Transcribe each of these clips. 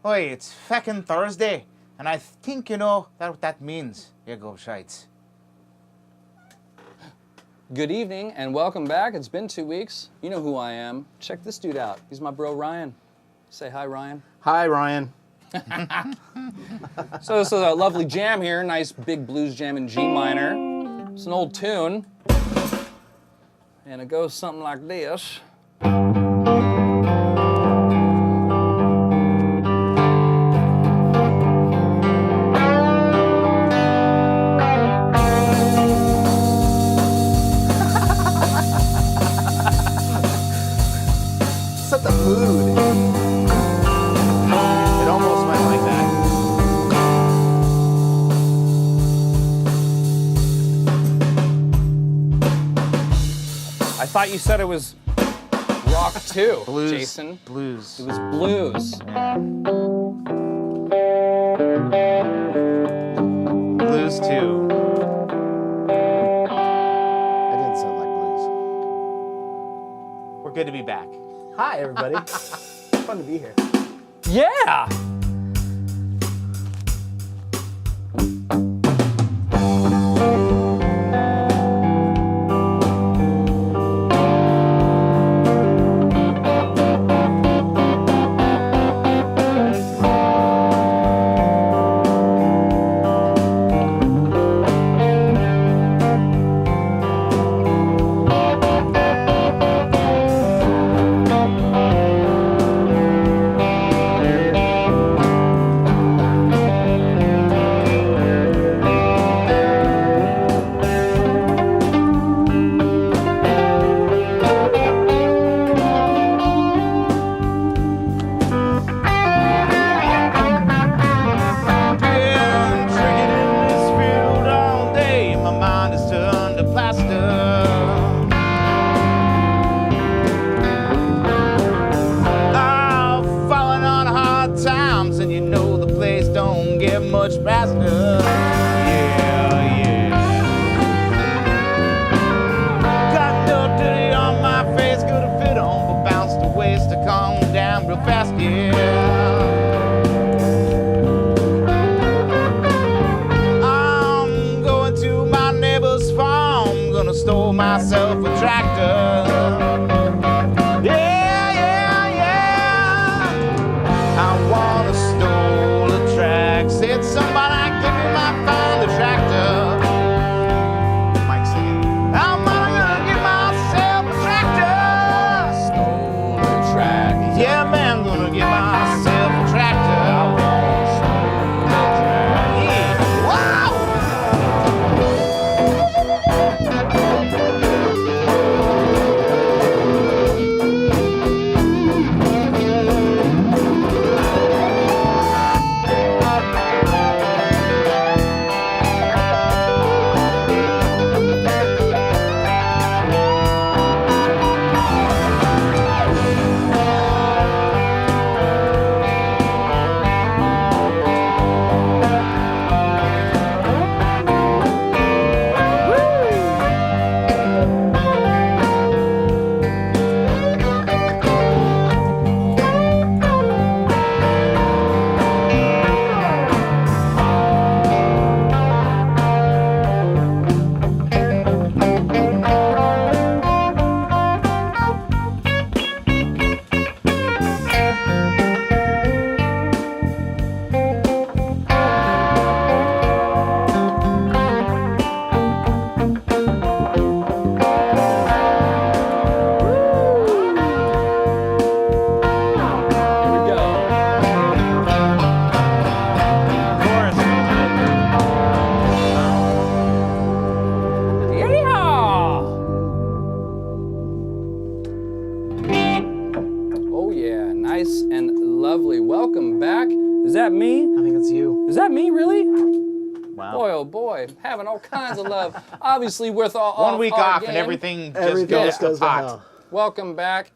Oi, it's feckin' Thursday, and I think you know what that means. You go shites. Good evening and welcome back. It's been 2 weeks. You know who I am. Check this dude out. He's my bro Ryan. Say hi, Ryan. Hi, Ryan. So this is a lovely jam here. Nice big blues jam in G minor. It's an old tune. And it goes something like this. Set the mood. It almost went like that. I thought you said it was rock too, Blues. Jason. Blues. It was blues. Blues too. That didn't sound like blues. We're good to be back. Hi, everybody. Fun to be here. Yeah! Been drinking in this field all day. My mind is turned to plaster. I've fallen on hard times, and you know the place don't get much faster. Yeah, yeah. Got no dirty on my face, could have fit on, but bounced a ways to come down real fast. Yeah. I'm going to my neighbor's farm, gonna store myself a tractor. Yeah, yeah, yeah. I wanna stole a track. Said somebody give me my find a tractor. Mike singing. I'm gonna give myself a tractor. Stole a track. Yeah, man, gonna give myself a tractor. I wanna stole a track. Yeah. Wow. Is that me? I think it's you. Is that me, really? Wow. Boy, oh boy, having all kinds of love. Obviously, with all 1 week our off game. and everything Everything just goes to to pot. hell. Welcome back.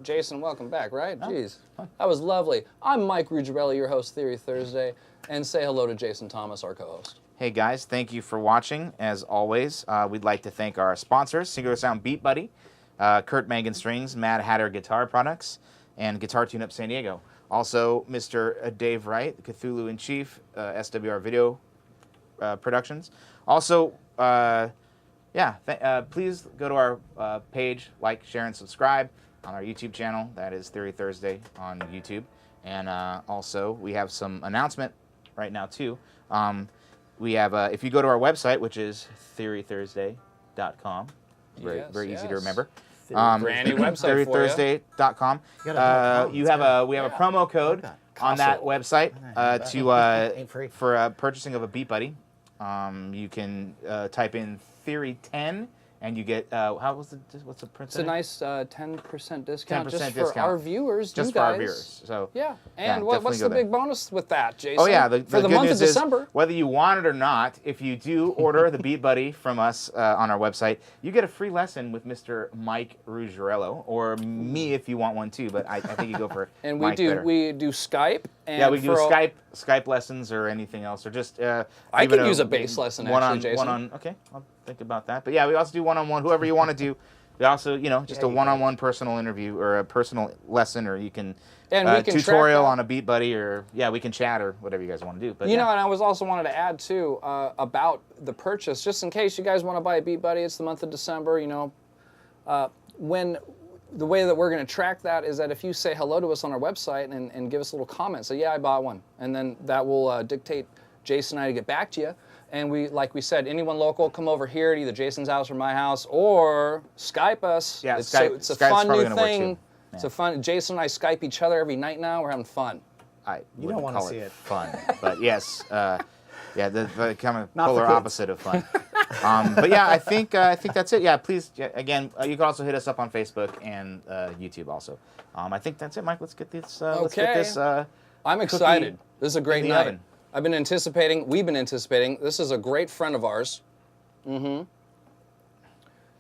Jason, welcome back, right? Jeez. That was lovely. I'm Mike Ruggirello, your host, Theory Thursday, and say hello to Jason Thomas, our co-host. Hey guys, thank you for watching. As always, we'd like to thank our sponsors, Singular Sound Beat Buddy, Kurt Mangan Strings, Mad Hatter Guitar Products, and Guitar Tune Up San Diego. Also, Mr. Dave Wright, the Cthulhu in Chief, SWR Video Productions. Also, please go to our page, like, share, and subscribe on our YouTube channel. That is Theory Thursday on YouTube. And also, we have some announcement right now, too. We have, if you go to our website, which is TheoryThursday.com, very easy to remember. Brand new website for you. TheoryThursday.com. We have a promo code on that website for purchasing of a Beat Buddy. You can type in Theory 10, and you get what's the percentage? It's a nice 10% discount 10% just for discount. our viewers. Just you for guys. our viewers. So yeah, and what's definitely the go big there. bonus with that, Jason? Oh yeah, for the good month news of is, December. whether you want it or not, if you do order the Beat Buddy from us on our website, you get a free lesson with Mr. MikeRuggirello, or me if you want one too. But I think you go for and Mike better. we do Skype. And we do Skype lessons or anything else, or just I could use a bass lesson actually, Jason. Okay, I'll think about that. But yeah, we also do one-on-one, whoever you want to do. We also, just a one-on-one personal interview or a personal lesson, or you can and we can tutorial on a Beat Buddy, or we can chat or whatever you guys want to do. But and I was also wanted to add too about the purchase, just in case you guys want to buy a Beat Buddy. It's the month of December. When the way that we're going to track that is that if you say hello to us on our website and give us a little comment, say, I bought one. And then that will dictate Jason and I to get back to you. And like we said, anyone local, come over here at either Jason's house or my house, or Skype us. Yeah, it's Skype's a fun probably new gonna work thing. too. Yeah. It's a fun. Jason and I Skype each other every night now. We're having fun. You don't want to see it. Fun, but yes, the kind of Not for polar kids. opposite of fun. But yeah, I think that's it. Yeah, please. Again, you can also hit us up on Facebook and YouTube also. I think that's it, Mike. Let's get this. Let's get this. I'm excited. This is a great in the night. oven. We've been anticipating. This is a great friend of ours.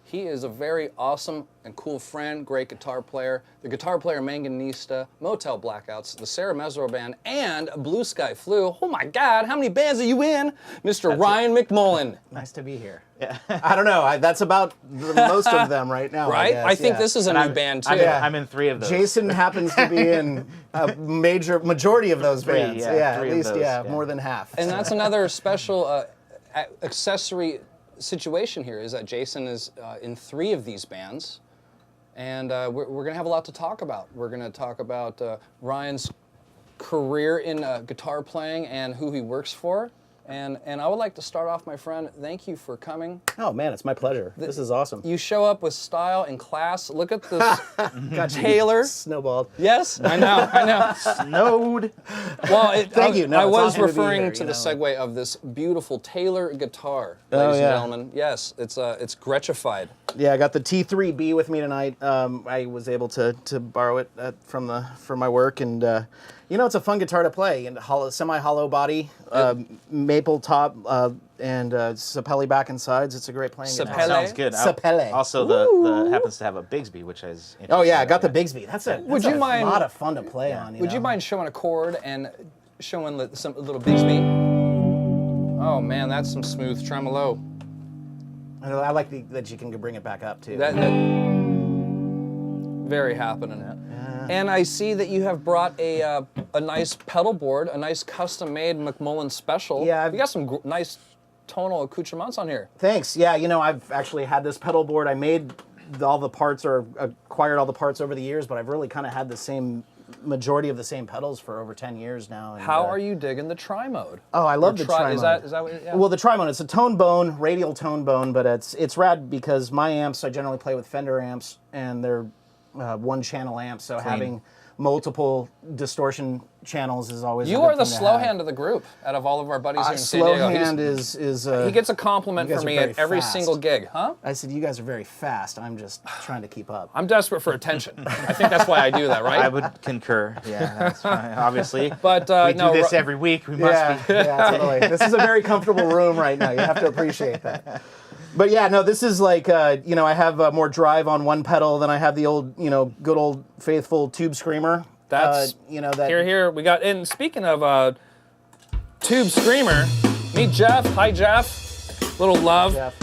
He is a very awesome and cool friend, great guitar player, the guitar player Manganista, Motel Blackouts, the Sarah Mesereau Band, and Blue Sky Flu. Oh my God, how many bands are you in? Mr. Ryan McMullen. Nice to be here. Yeah. I don't know. That's about most of them right now. Right? I I think guess, this is a new band too. I'm in 3 of those. Jason happens to be in a majority of those 3, bands. yeah, At 3 of least, those, more than half. And that's another special accessory situation here, is that Jason is in 3 of these bands, and we're going to have a lot to talk about. We're going to talk about Ryan's career in guitar playing and who he works for. And I would like to start off, my friend, thank you for coming. Oh man, it's my pleasure. This is awesome. You show up with style and class. Look at this Taylor. Snowballed. Yes, I know. Snowed. Well, Thank you. No, I it's was awesome to be referring here, to you the know. segue of this beautiful Taylor guitar, Oh, ladies and yeah. gentlemen. Yes, it's Gretchified. Yeah, I got the T3B with me tonight. I was able to borrow it from my work, and it's a fun guitar to play. And semi-hollow body, maple top, and sapelli back and sides. It's a great playing guitar. Sapelli? Sounds good. Sapele. Also, the happens to have a Bigsby, which is interesting. Oh yeah, I got the Bigsby. That's a lot of fun to play on. Would you mind showing a chord and showing some little Bigsby? Oh man, that's some smooth tremolo. I like that you can bring it back up too. That very happening. And I see that you have brought a nice pedal board, a nice custom-made McMullen special. Yeah, you got some nice tonal accoutrements on here. Thanks. Yeah, I've actually had this pedal board. I made all the parts, or acquired all the parts over the years, but I've really kind of had the same majority of the same pedals for over 10 years now. And, How are you digging the tri-mode? Oh, I love the tri-mode. Is that what? Yeah. Well, the tri-mode, it's a tone bone, radial tone bone, but it's rad because my amps, I generally play with Fender amps, and they're one-channel amps, so having multiple distortion channels is always You a good are the thing to slow have. hand of the group out of all of our buddies here in San Slow Diego. hand is He gets a compliment you guys from are me very at every fast. single gig, huh? I said, you guys are very fast. I'm just trying to keep up. I'm desperate for attention. I think that's why I do that, right? I would concur. Yeah, that's fine, obviously. But we do this every week. We must be. Yeah, totally. This is a very comfortable room right now. You have to appreciate that. But yeah, no, this is like, I have more drive on one pedal than I have the old, good old faithful Tube Screamer. That's, that. Here, we got, and speaking of Tube Screamer, meet Jeff. Hi, Jeff. Little love. Jeff.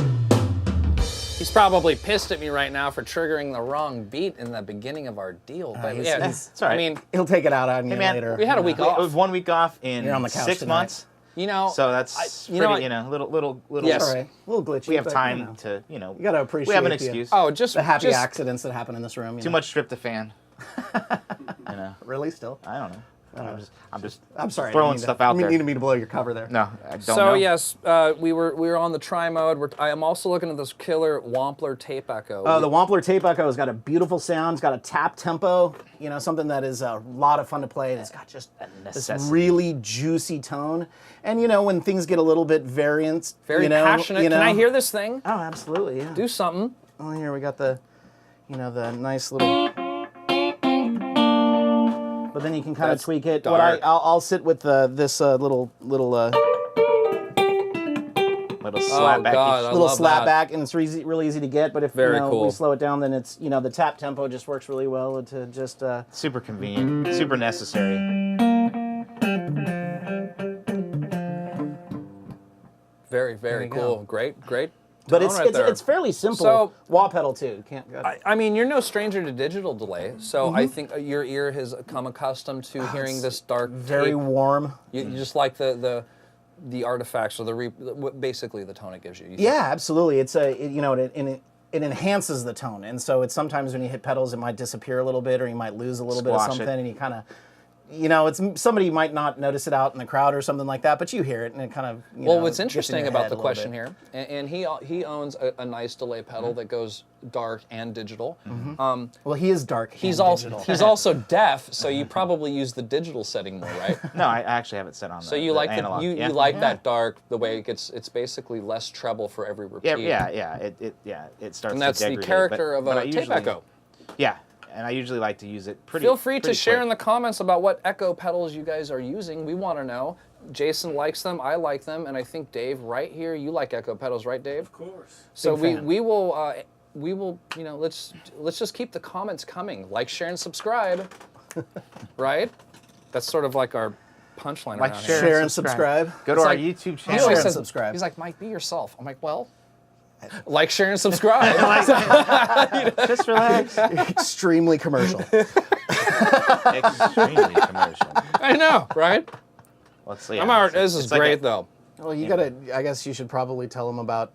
He's probably pissed at me right now for triggering the wrong beat in the beginning of our deal. But yeah, it's all right. I mean, He'll take it out on you man, later. we had a week off. It was 1 week off in You're on the couch 6 tonight. months. You know, So that's you know pretty, what- little. Yes. All right. A little glitchy. We have but, time you know, to, You got to appreciate we have an the- excuse. oh, just the happy just, accidents that happen in this room. Too much tryptophan. Really? Still? I don't know. I'm just I'm sorry. throwing stuff out You there. needed me to blow your cover there. No, I don't So know. yes, we were on the try mode. I am also looking at this killer Wampler tape echo. The Wampler Tape Echo has got a beautiful sound. It's got a tap tempo. You know, something that is a lot of fun to play. And it's got just this necessity. really juicy tone. And you know, when things get a little bit variant, very you know, passionate. You know, Can I hear this thing? Oh, absolutely. Yeah. Do something. Oh, here we got the nice little. But then you can kind of That's tweak it. dark. I'll sit with this little Little Oh slap back. God, I little love slap that. back, and it's really easy to get. But if Very we cool. slow it down, then it's the tap tempo just works really well to just. Super convenient. Super necessary. Very, very you cool. go. Great. But tone right there. it's fairly simple. So- wah pedal too. Can't. I mean, you're no stranger to digital delay, so Mm-hmm. I think your ear has come accustomed to hearing this dark very tape. warm. You just like the artifacts or basically the tone it gives you. Yeah, absolutely. It's it enhances the tone, and so it's sometimes when you hit pedals, it might disappear a little bit, or you might lose a little bit of Squash it. something, and you kind of. It's somebody might not notice it out in the crowd or something like that, but you hear it and it kind of. Well, what's gets in interesting your about head the a little question bit. here, and he owns a nice delay pedal that goes dark and digital. Well, he is dark. He's and also digital. he's also deaf, so you probably use the digital setting more, right? No, I actually have it set on. So you like analog. you like that dark, the way it gets. It's basically less treble for every repeat. Yeah. It starts. And that's to the degrade, character of but a I tape usually- echo. Yeah, and I usually like to use it pretty. Feel free to pretty share quick. in the comments about what echo pedals you guys are using. We want to know. Jason likes them. I like them, and I think Dave, right here, you like echo pedals, right, Dave? Of course. So Big fan. we will let's just keep the comments coming. Like, share, and subscribe. Right? That's sort of like our punchline Like, around share, here. Share and subscribe. Go to It's our like- YouTube He channel. always Share and says- subscribe. He's like, Mike, be yourself. I'm like, well, like, share, and subscribe. Just relax. Extremely commercial. Extremely commercial. I know, right? Let's see. This is great, though. Well, you gotta. I guess you should probably tell them about.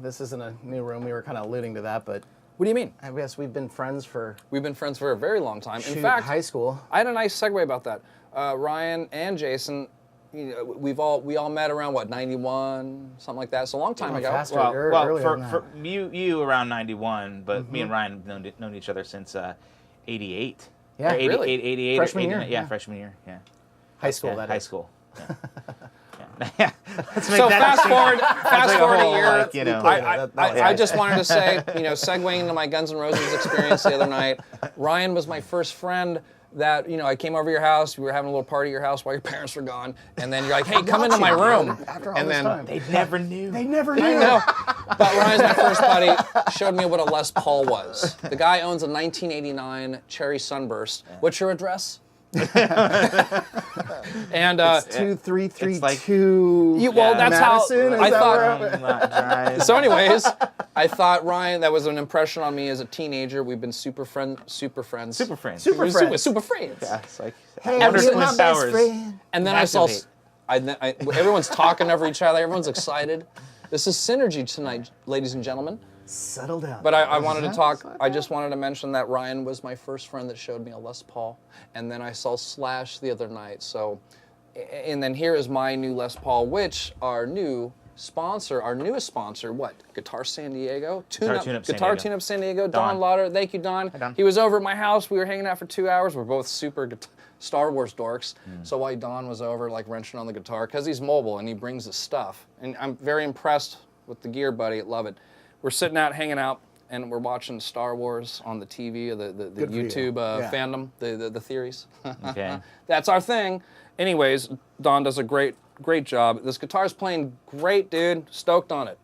This isn't a new room. We were kind of alluding to that, but What do you mean? I guess we've been friends for. We've been friends for a very long time. shoot, In fact, high school. I had a nice segue about that. Ryan and Jason, we all met around what, 91, something like that. It's a long time ago. faster. Well, Earlier than that. for you around 91, but me and Ryan have known each other since 88. Yeah, Or 80, really? 88 Freshman or year, 89. yeah. Freshman year. Yeah. High school. Yeah, that high is. school. Yeah. Let's make So that fast forward a whole, year. like, you know. I just wanted to say, segueing into my Guns N' Roses experience the other night, Ryan was my first friend that, I came over to your house, we were having a little party at your house while your parents were gone, and then you're like, hey, come into my room. After all And this then time. They never knew. They never knew. I know. But Ryan's my first buddy, showed me what a Les Paul was. The guy owns a 1989 Cherry Sunburst. What's your address? And 2332. that's Madison, how is I that thought. where Drive. So, anyways, I thought Ryan, that was an impression on me as a teenager. We've been super friends. Super friends. Super Super friends. Super friends. Yeah, it's like Hey, Wonder you're Twin my best Towers. friend. And then I saw, Activate. everyone's talking over each other. Everyone's excited. This is synergy tonight, ladies and gentlemen. Settle down. But I wanted to talk, I just wanted to mention that Ryan was my first friend that showed me a Les Paul. And then I saw Slash the other night. So, and then here is my new Les Paul, which our newest sponsor, what? Guitar San Diego? Guitar Tune-Up San Guitar Diego. Tune-Up San Diego. Don. Don Lauder. Thank you, Don. Don. He was over at my house. We were hanging out for 2 hours. We're both super Star Wars dorks. So while Don was over, like, wrenching on the guitar, because he's mobile and he brings his stuff. And I'm very impressed with the gear, buddy. Love it. We're sitting out, hanging out, and we're watching Star Wars on the TV, or the Good for you. YouTube Yeah. fandom, the theories. Okay. That's our thing. Anyways, Don does a great job. This guitar's playing great, dude. Stoked on it.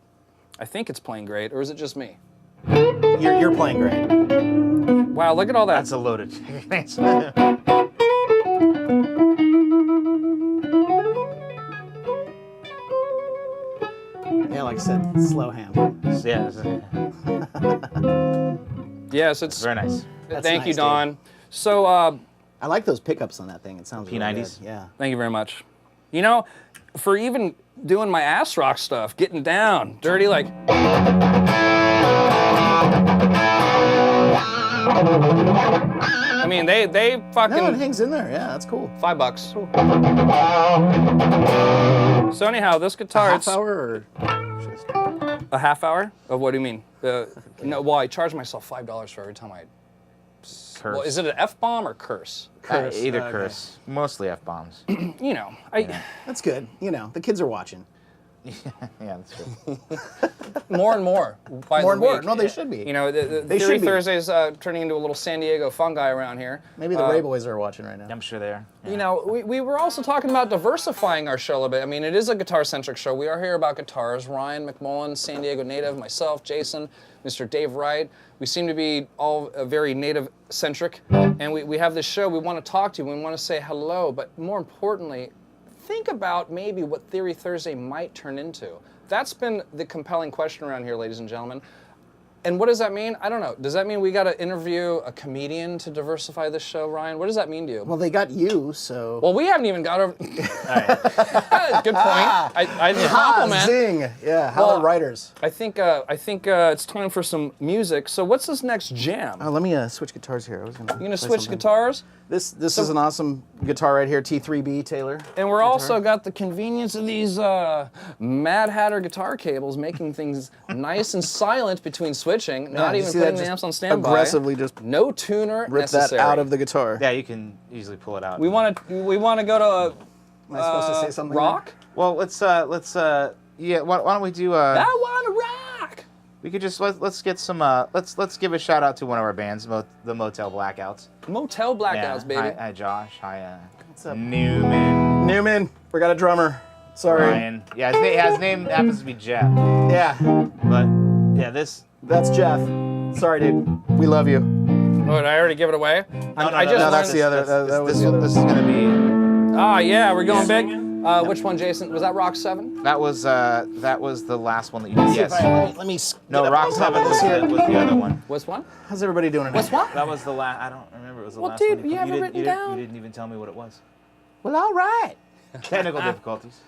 I think it's playing great, or is it just me? You're playing great. Wow, look at all that. That's a loaded. Yeah, Mike said, slow hand. Yeah, Yes, it's very nice. That's thank you, nice, Don. So, I like those pickups on that thing. It sounds really P90s? good. Yeah. thank you very much. You know, for even doing my ass rock stuff, getting down, dirty, like. I mean, they fucking. No, it hangs in there. Yeah, that's cool. $5. So anyhow, this guitar, Half it's hour or just... a half hour of what do you mean? No, well, I charge myself $5 for every time I. Curse. Well, is it an F-bomb or curse? Curse. Either Okay. curse. Mostly F-bombs. You know, I That's good. You know, the kids are watching. Yeah, that's true. more and more. By More the and more. week. No, they should be. You know, the They Theory should be. Thursday's turning into a little San Diego fungi around here. Maybe the Ray Boys are watching right now. I'm sure they are. You know, we were also talking about diversifying our show a bit. I mean, it is a guitar-centric show. We are here about guitars. Ryan, McMullen, San Diego native, myself, Jason, Mr. Dave Wright. We seem to be all very native-centric. And we have this show. We want to talk to you. We want to say hello. But more importantly, think about maybe what Theory Thursday might turn into. That's been the compelling question around here, ladies and gentlemen. And what does that mean? I don't know. Does that mean we got to interview a comedian to diversify this show, Ryan? What does that mean to you? Well, they got you, so... Well, we haven't even got over. Good point. I compliment. Zing! Yeah, how Well, the writers. I think it's time for some music. So what's this next jam? Let me switch guitars here. I was gonna You gonna play switch something. guitars? This is an awesome guitar right here, T3B Taylor. And we're also got the convenience of these Mad Hatter guitar cables, making things nice and silent between switching, not you even see putting that? the Just amps on standby. aggressively just No tuner rip necessary. that out of the guitar. Yeah, you can easily pull it out. We want to go to Am I supposed to say something? rock. Well, let's why don't we do I want to rock. we could just let's get some let's give a shout out to one of our bands, the Motel Blackouts. Motel Blackouts, baby. Hi Josh. Hi What's up? Newman. Newman, we got a drummer. Sorry. Ryan. Yeah, his name happens to be Jeff. Yeah, But yeah, this that's Jeff. Sorry, dude. We love you. Oh, did I already give it away? I just no, that's learned- the other. That was this, the other. this is gonna be Ah, yeah, we're going big. Which one, Jason? Was that Rock 7? that was the last one that you did. Yes. Let me No, Rock 7 was the other one. Which one? How's everybody doing tonight? Which one? That was the last. I don't remember. It was the Well, last dude, one. you have it written down. You didn't even tell me what it was. Well, all right. Technical difficulties.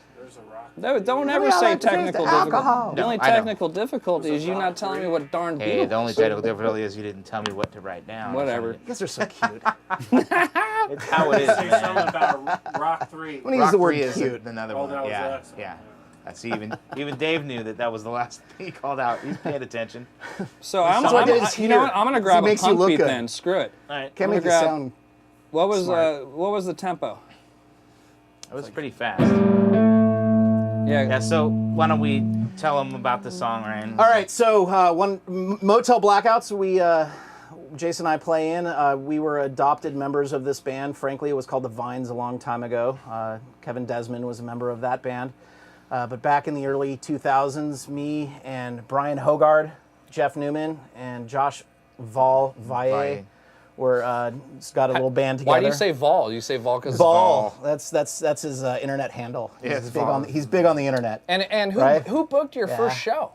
No, don't ever We all say like to taste technical the difficulty. alcohol. The only No, I know. technical difficulty is you not telling me what darn Hey, Beatles. the only technical difficulty is you didn't tell me what to write down. Whatever. You guys are so cute. It's how it is. Say something Man. about Rock 3. When he used the word is cute. another Oh, one. that was Yeah, excellent. yeah. That's even Dave knew that was the last thing he called out. He's paying attention. So I'm, what I did I'm is you know here. what? I'm gonna It grab a makes you punk look beat good. then. Screw it. All right. Can't I'm make it gonna grab- sound. What was Smart. what was the tempo? It was pretty fast. Yeah. Yeah. So why don't we tell him about the song, Ryan? All right, so Motel Blackouts, Jason and I play in. We were adopted members of this band. Frankly, it was called The Vines a long time ago. Kevin Desmond was a member of that band. But back in the early 2000s, me and Brian Hogard, Jeff Newman, and Josh Valle Valle. were got a little band together. Why do you say Vol? You say Vol because Vol? That's his internet handle. Yeah, he's it's big Vol. he's big on the internet. And who Right? who booked your first show?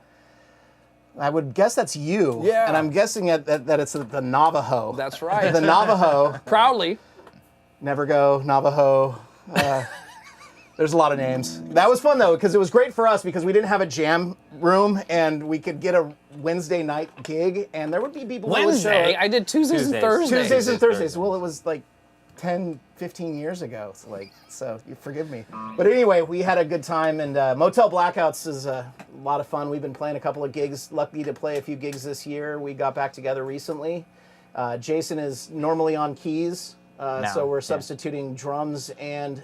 I would guess that's you. Yeah. And I'm guessing that it's the Navajo. That's right. The Navajo. Proudly. Never go, Navajo. There's a lot of names. That was fun though, because it was great for us because we didn't have a jam room and we could get a Wednesday night gig and there would be people who would show Wednesday. up. I did Tuesdays and Tuesdays. Thursdays. Tuesdays and Thursdays. Thursdays. Well, it was like 10, 15 years ago. So you forgive me. But anyway, we had a good time and Motel Blackouts is a lot of fun. We've been playing a couple of gigs. Lucky to play a few gigs this year. We got back together recently. Jason is normally on keys. So we're yeah. substituting drums and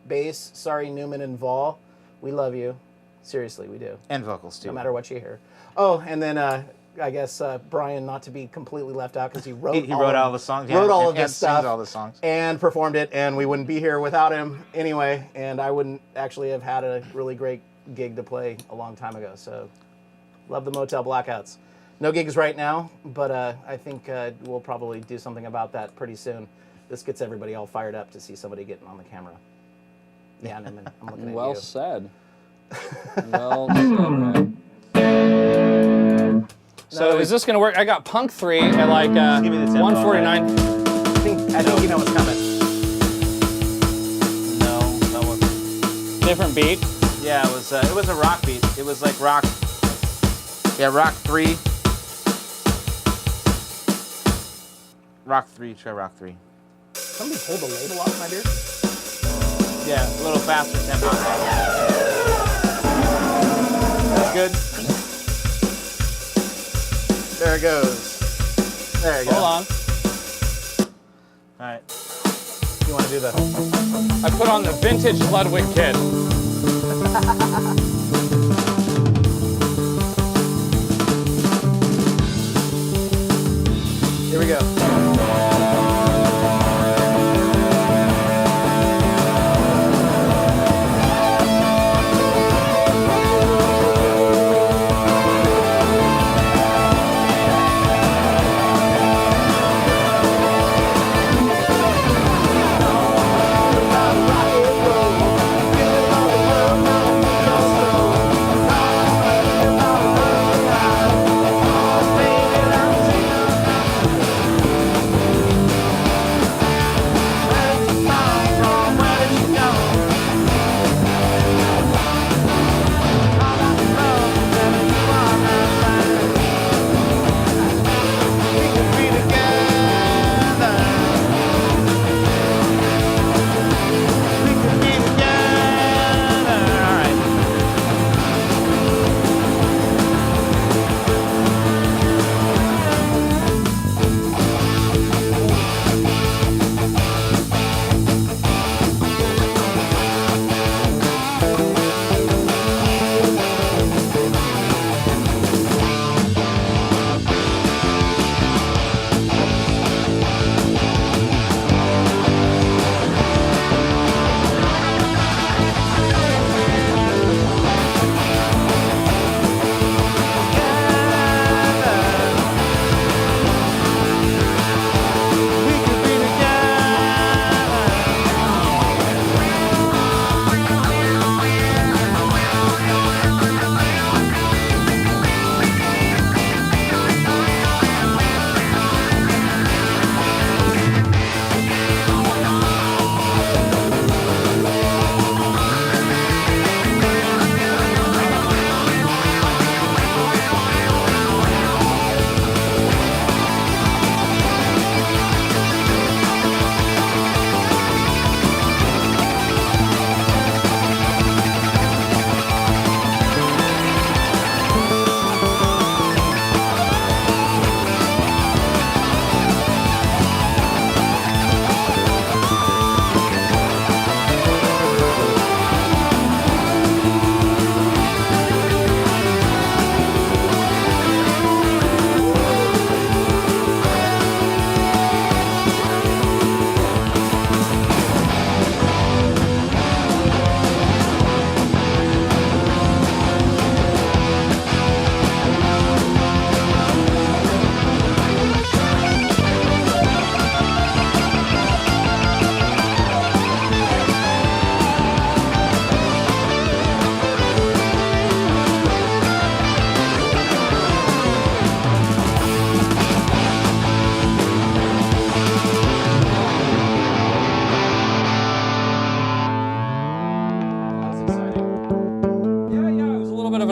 bass. Sorry, Newman and Vol. We love you. Seriously, we do. And vocals too. No matter what you hear. Oh, and then I guess Brian, not to be completely left out because he wrote He wrote all the songs. wrote all and, of this and stuff. sings all the songs. And performed it, and we wouldn't be here without him anyway. And I wouldn't actually have had a really great gig to play a long time ago. So, love the Motel Blackouts. No gigs right now, but I think we'll probably do something about that pretty soon. This gets everybody all fired up to see somebody getting on the camera. Yeah, Newman, I'm looking at Well you. said. Well said, Red. is this gonna work? I got Punk 3 at like give me the tempo, 149. I think you know what's coming. No, that wasn't. Different beat. Yeah, it was a rock beat. It was like rock. Yeah, rock 3. Rock 3, try rock 3. Somebody pulled the label off my beer. Yeah, a little faster tempo. That's good. There it goes. There you go. Hold on. All right. You want to do the? I put on the vintage Ludwig kit. Here we go.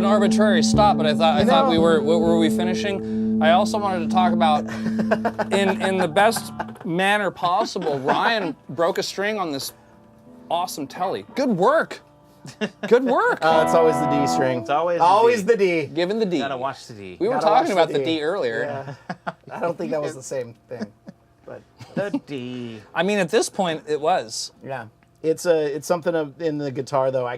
Arbitrary stop, but I thought we were. What were we finishing? I also wanted to talk about, in the best manner possible, Ryan broke a string on this awesome telly. Good work. Good work. It's always the D string. It's always the D. Given the D. Gotta watch the D. We were Gotta talking watch about the the D. D earlier. Yeah. I don't think that was the same thing, but The D. I mean, at this point, it was. yeah. It's something in the guitar though. I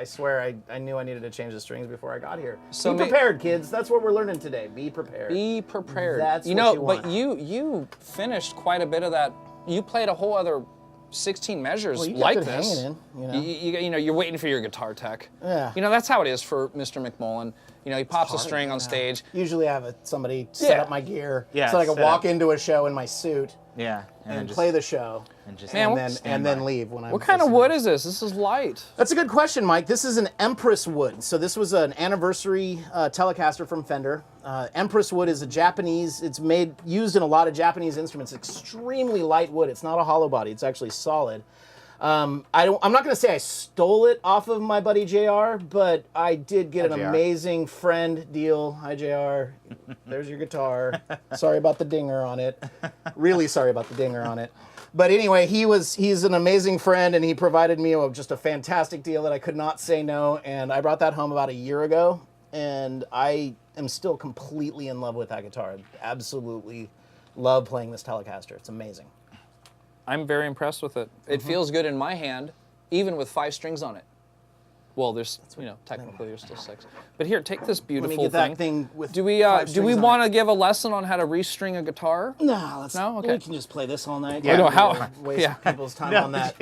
swear I knew I needed to change the strings before I got here. So be prepared, kids. That's what we're learning today. Be prepared. Be prepared. That's you what know, you want. but you finished quite a bit of that. You played a whole other 16 measures Well, you like kept it this. hanging in, you know. You know, you're waiting for your guitar tech. Yeah. You know, that's how it is for Mr. McMullen. You know, he pops a hard, string on yeah. stage. Usually I have somebody set Yeah. up my gear Yeah, so I can set walk up. into a show in my suit Yeah. and play the show and just Man, and then leave when I'm What kind of listening. wood is this? This is light. That's a good question, Mike. This is an Empress wood. So this was an anniversary Telecaster from Fender. Empress wood is a Japanese. It's used in a lot of Japanese instruments. Extremely light wood. It's not a hollow body. It's actually solid. I'm not going to say I stole it off of my buddy JR, but I did get Hi, an JR. amazing friend deal. Hi, JR. There's your guitar. Sorry about the dinger on it. Really sorry about the dinger on it. But anyway, he's an amazing friend, and he provided me just a fantastic deal that I could not say no. And I brought that home about a year ago, and I am still completely in love with that guitar. Absolutely love playing this Telecaster. It's amazing. I'm very impressed with it. It feels good in my hand, even with 5 strings on it. Well, there's, you know, technically there's still 6. But here, take this beautiful Let me get that thing with Do we 5 do strings we on it. want to give a lesson on how to restring a guitar? No, Okay. We can just play this all night. Yeah. No, how- Waste yeah. people's time No, on that.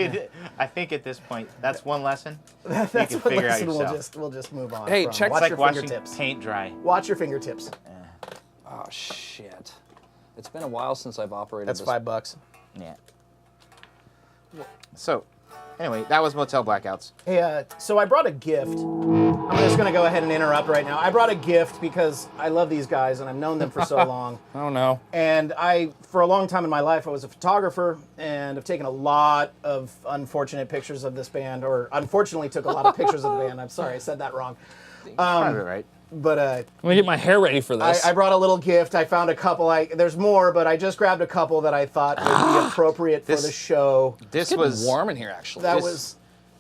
I think at this point, that's one lesson. That's you can what figure out lesson yourself. we'll just move on. Hey, from. check- Watch It's your like watching fingertips. paint dry. Watch your fingertips. Oh shit! It's been a while since I've operated. That's this. $5. Yeah. So, anyway, that was Motel Blackouts. Hey, so I brought a gift. I'm just gonna go ahead and interrupt right now. I brought a gift because I love these guys and I've known them for so long. Oh no! And for a long time in my life, I was a photographer and have taken a lot of unfortunate pictures of this band, or unfortunately took a lot of pictures of the band. I'm sorry, I said that wrong. Probably right. But I'm gonna get my hair ready for this. I brought a little gift. I found a couple. There's more, but I just grabbed a couple that I thought would be appropriate for the show. This it's was warm in here, actually. That this- was,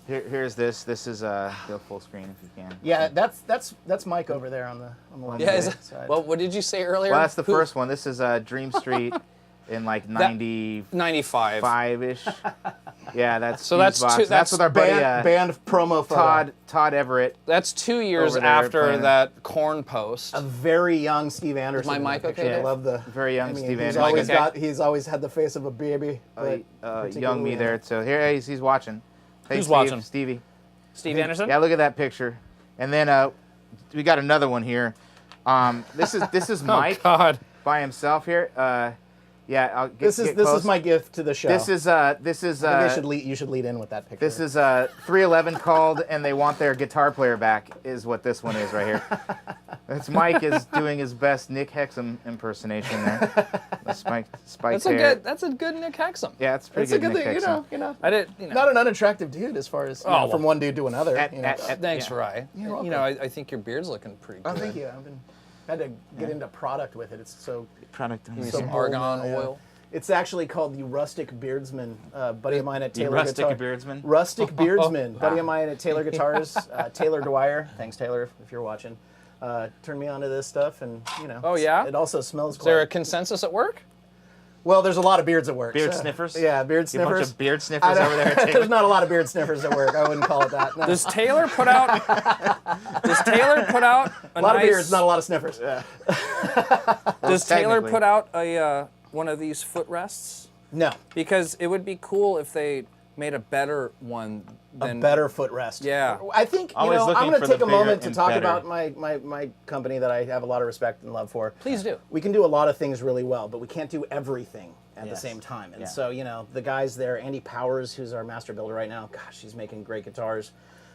Here's this. This is go full screen if you can. yeah. That's Mike over there on the left yeah. Is it, side. well, what did you say earlier? Well, that's the Who- first one. This is Dream Street in like 95-ish. 95. Yeah, that's So that's Fusebox. two- That's with our buddy band promo photo. Todd Everett. That's 2 years Over there after playing. that corn post. A very young Steve Anderson. my in that mic okay picture. I there? love the Very young Steve he's Anderson. always Mic okay? he's always had the face of a baby. but Young me particularly- there. So here he's watching. Hey, Who's Steve, watching? Stevie. Steve Anderson. Yeah, look at that picture. And then we got another one here. This is Mike Oh God. by himself here. Yeah, I'll get, This get is close. my gift to the show. This is I think you should lead in with that picture. This is 311 called, and they want their guitar player back. Is what this one is right here. That's Mike is doing his best Nick Hexum impersonation there. The spiked That's hair. a good Nick Hexum. Yeah, it's pretty It's a good. good Nick thing, Hexum. you know. I did. You know. Not an unattractive dude as far as Oh, from well. one dude to another. you know. Thanks, yeah. Rye. You're You know, I think your beard's looking pretty good. Oh, thank you. Had to get into product with it. It's so. Product. Maybe So some bold argan now, yeah. oil. It's actually called the Rustic Beardsman. Buddy of mine at Taylor Rustic Guitar. Beardsman? Rustic Beardsman. Buddy of mine at Taylor Guitars. Taylor Dwyer. Thanks, Taylor, if you're watching. Turned me onto this stuff, and you know. Oh, yeah? It also smells. Is there a consensus at work? Well, there's a lot of beards at work. Beard so- sniffers? Yeah, beard You a bunch sniffers. of beard sniffers over there. Taylor? There's not a lot of beard sniffers at work. I wouldn't call it that. No. Does Taylor put out? Does Taylor put out a lot nice, of beards, not a lot of sniffers. Does Taylor technically. put out a one of these footrests? No, Because it would be cool if they made a better one than a better footrest. Yeah. I think Always I'm looking going to for take the a moment bigger to and talk better. about my company that I have a lot of respect and love for. Please do. We can do a lot of things really well, but we can't do everything at the Yes. same time. And Yeah. so, you know, the guys there, Andy Powers, who's our master builder right now, gosh, he's making great guitars.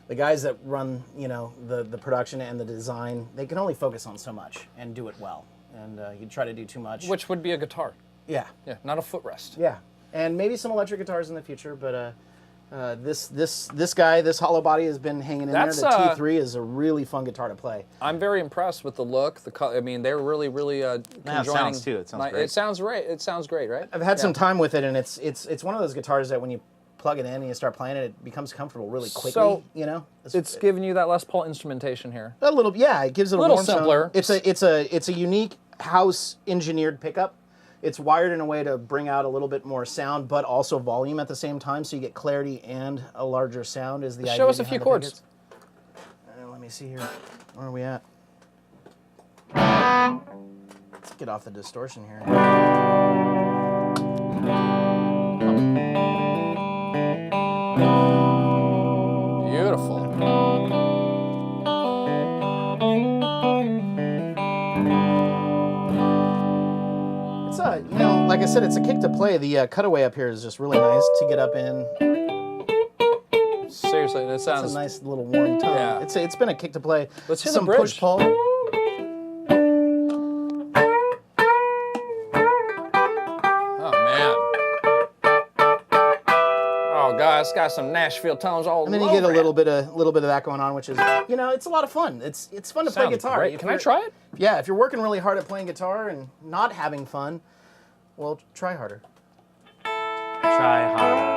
The guys that run, you know, the production and the design, they can only focus on so much and do it well. And you try to do too much. Which would be a guitar. Yeah. Yeah, not a footrest. Yeah, and maybe some electric guitars in the future, but this guy, this hollow body has been hanging in That's, there. The T3 is a really fun guitar to play. I'm very impressed with the look. The color. I mean, they're really it conjoining. sounds too. It sounds great. It sounds great. It sounds great, right? I've had some time with it, and it's one of those guitars that when you plug it in and you start playing it, it becomes comfortable really quickly. So, you know, It's giving you that Les Paul instrumentation here. a little, yeah. It gives it a Little warm sound. simpler. It's a unique house engineered pickup. It's wired in a way to bring out a little bit more sound, but also volume at the same time, so you get clarity and a larger sound. Is the idea Show us a behind few the chords. pickets. Let me see here. Where are we at? Let's get off the distortion here. Beautiful. It's a, you know, like I said, it's a kick to play. The cutaway up here is just really nice to get up in. Seriously, it It's sounds. a nice little warm tone. Yeah. It's been a kick to play. Let's hear the some bridge. push pull. Oh man. Oh god, it's got some Nashville tones all And then you over get a it. little bit of that going on, which is, you know, it's a lot of fun. It's fun to play Sounds guitar. great. If Can I you're- try it? Yeah, if you're working really hard at playing guitar and not having fun, well, try harder. Try harder.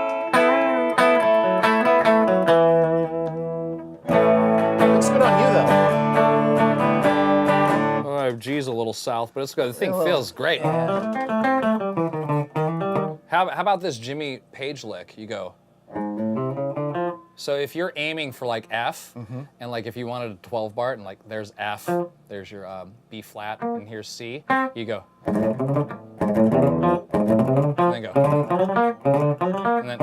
Looks good on you though. Oh, G's a little south, but it's good. The thing Well, feels great. Yeah. How about this Jimmy Page lick? You go. So if you're aiming for like F, and like if you wanted a 12 bar, and like there's F, there's your B flat, and here's C, you go. And then go. And then.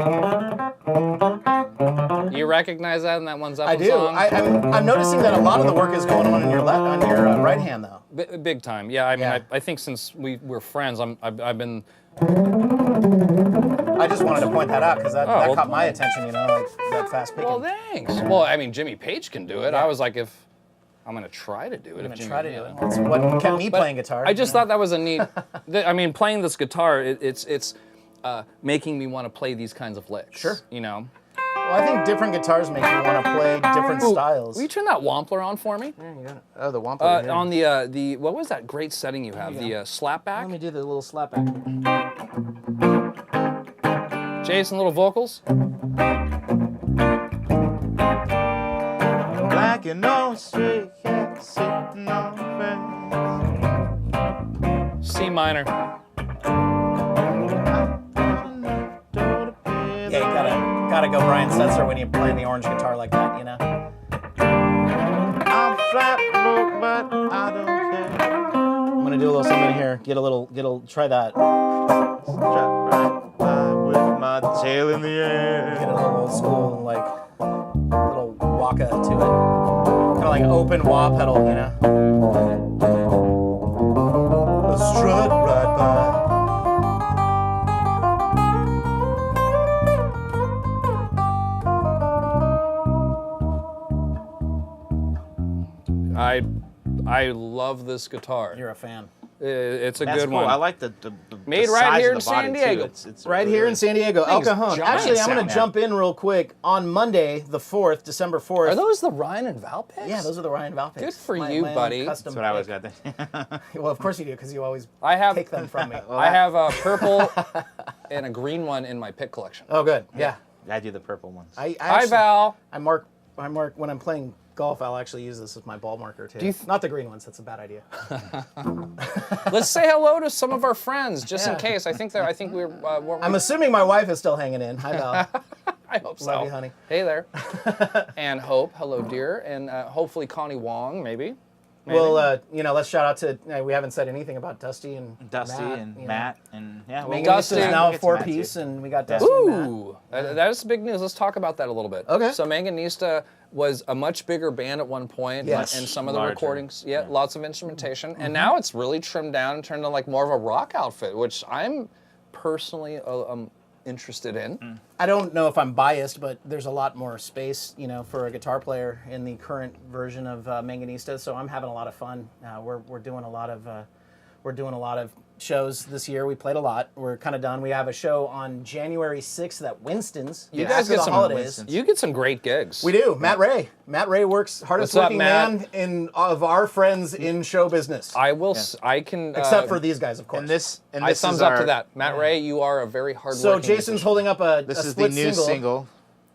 You recognize that, and that one's up I and do. song? I'm noticing that a lot of the work is going on in your right hand though. Big time. Yeah, I mean, Yeah. I think since we're friends, I've been. I just wanted to point that out because that well, caught my attention. You know, like that fast picking. Well, thanks. Well, I mean, Jimmy Page can do it. I was like, if I'm gonna try to do it. I'm if gonna Jimmy, try to do yeah. it. That's what kept me But playing guitar. I just thought that was a neat. I mean, playing this guitar, it's making me want to play these kinds of licks. Sure. You know. Well, I think different guitars make you want to play different styles. Will you turn that Wampler on for me? Yeah, you got it. Oh, the Wampler. here. On the what was that great setting you have? The slapback. Let me do the little slapback. Jason, little vocals. Black and no straight cat sitting on the C minor. Yeah, you gotta go Brian Setzer when you're playing the orange guitar like that, you know. I'm flat broke, but I don't care. I'm gonna do a little something here. Try that. Strap right by with my tail in the air. Get a little old school, like little waka to it. Kind of like open wah pedal, you know. A strut right by. I love this guitar. You're a fan. It's a That's good cool. one. I like the Made the right size here of in the body, San too. Diego. It's Right here in San Diego, El Thing's Cajon. giant Actually, I'm gonna sound, jump in real quick. On Monday, the 4th, December 4th. Are those the Ryan and Val picks? Yeah, those are the Ryan Val picks. Good for My you, own buddy. custom That's what I always pick. got there. Well, of course you do, because you always I have take them from me. I have a purple and a green one in my pick collection. Oh, good. Yeah. I do the purple ones. I Hi, actually, Val. I mark when I'm playing golf. I'll actually use this as my ball marker too. Not the green ones. That's a bad idea. Let's say hello to some of our friends, just in Yeah. case. I think we're. I'm assuming my wife is still hanging in. Hi, Val. I hope so. Love you, honey. Hey there. And Hope, hello, dear, and hopefully Connie Wong, maybe. Well, let's shout out to. We haven't said anything about Dusty and Dusty Matt, and you know. Matt and yeah. Well, Manganese Dusty. is now a We'll get to Matt, 4-piece, too. and we got Dusty and Matt. Ooh, that is big news. Let's talk about that a little bit. Okay. So Manganista was a much bigger band at one point, Yes. and some of the Larger. recordings, lots of instrumentation, Mm-hmm. and now it's really trimmed down and turned into like more of a rock outfit, which I'm personally interested in. I don't know if I'm biased, but there's a lot more space, for a guitar player in the current version of Manganista. So I'm having a lot of fun. We're doing a lot of shows this year. We played a lot. We're kind of done. We have a show on January 6th at Winston's. You guys after get the some holidays. Winston's. You get some great gigs. We do. Matt Ray. Matt Ray works hardest What's up, working Matt? man of our friends in show business. I will. I can. Except for these guys, of course. And this I is thumbs up our, to that. Matt Ray, you are a very hard so working Jason's musician. holding up a This is the split new single. single,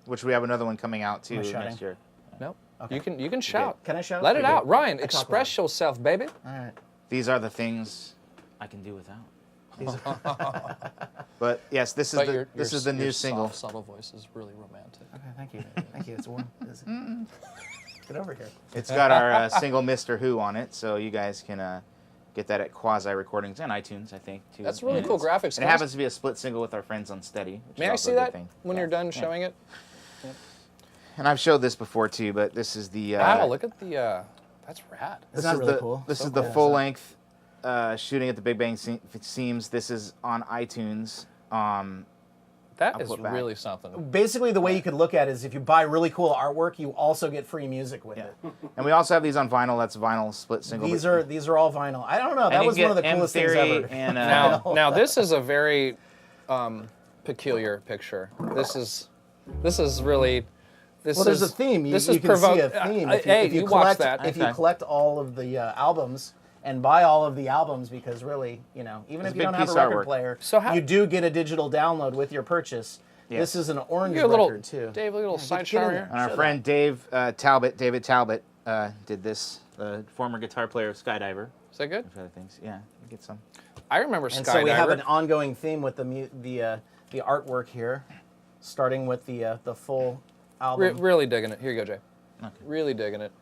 which we have another one coming out too Am I shouting? next year. Nope. You can shout. Can I shout? Let it Okay. out, Ryan. talk Express yourself, baby. All right. These are the things I can do without. But yes, this is But the new your single. Soft, subtle voice is really romantic. Okay, thank you. Thank you. It's warm. Get over here. It's got our single "Mr. Who" on it, so you guys can get that at Quasi Recordings and iTunes, I think, too. That's really And cool it's- graphics. And it happens to be a split single with our friends on Steady. Which May is I also see a good that thing. when Yeah. you're done Yeah. showing it? And I've showed this before too, but this is the. Wow, look at the That's rad. Isn't that really cool? This So is the cool. full length shooting at the Big Bang Seams. This is on iTunes. That is put back. really something. Basically, the way you could look at it is if you buy really cool artwork, you also get free music with it. And we also have these on vinyl. That's vinyl split single. These are all vinyl. I don't know. That was one of the coolest things ever. And, Now this is a very peculiar picture. This is really. Well, there's a theme. You This is can see a theme. If you watch collect, that. If you collect all of the albums and buy all of the albums, because really, even It's if a you don't big have a piece of record artwork. player, So how- you do get a digital download with your purchase. Yes. This is an orange You got a little, record too. Dave, a little side get in shower there. here. And our Shut friend David Talbot, did this. The former guitar player of Skydiver. Is that good? Other things. Yeah, you get some. I remember And so we have an Skydiver. ongoing theme with the artwork here, starting with the full album. Really digging it. Here you go, Jay. Okay. Really digging it.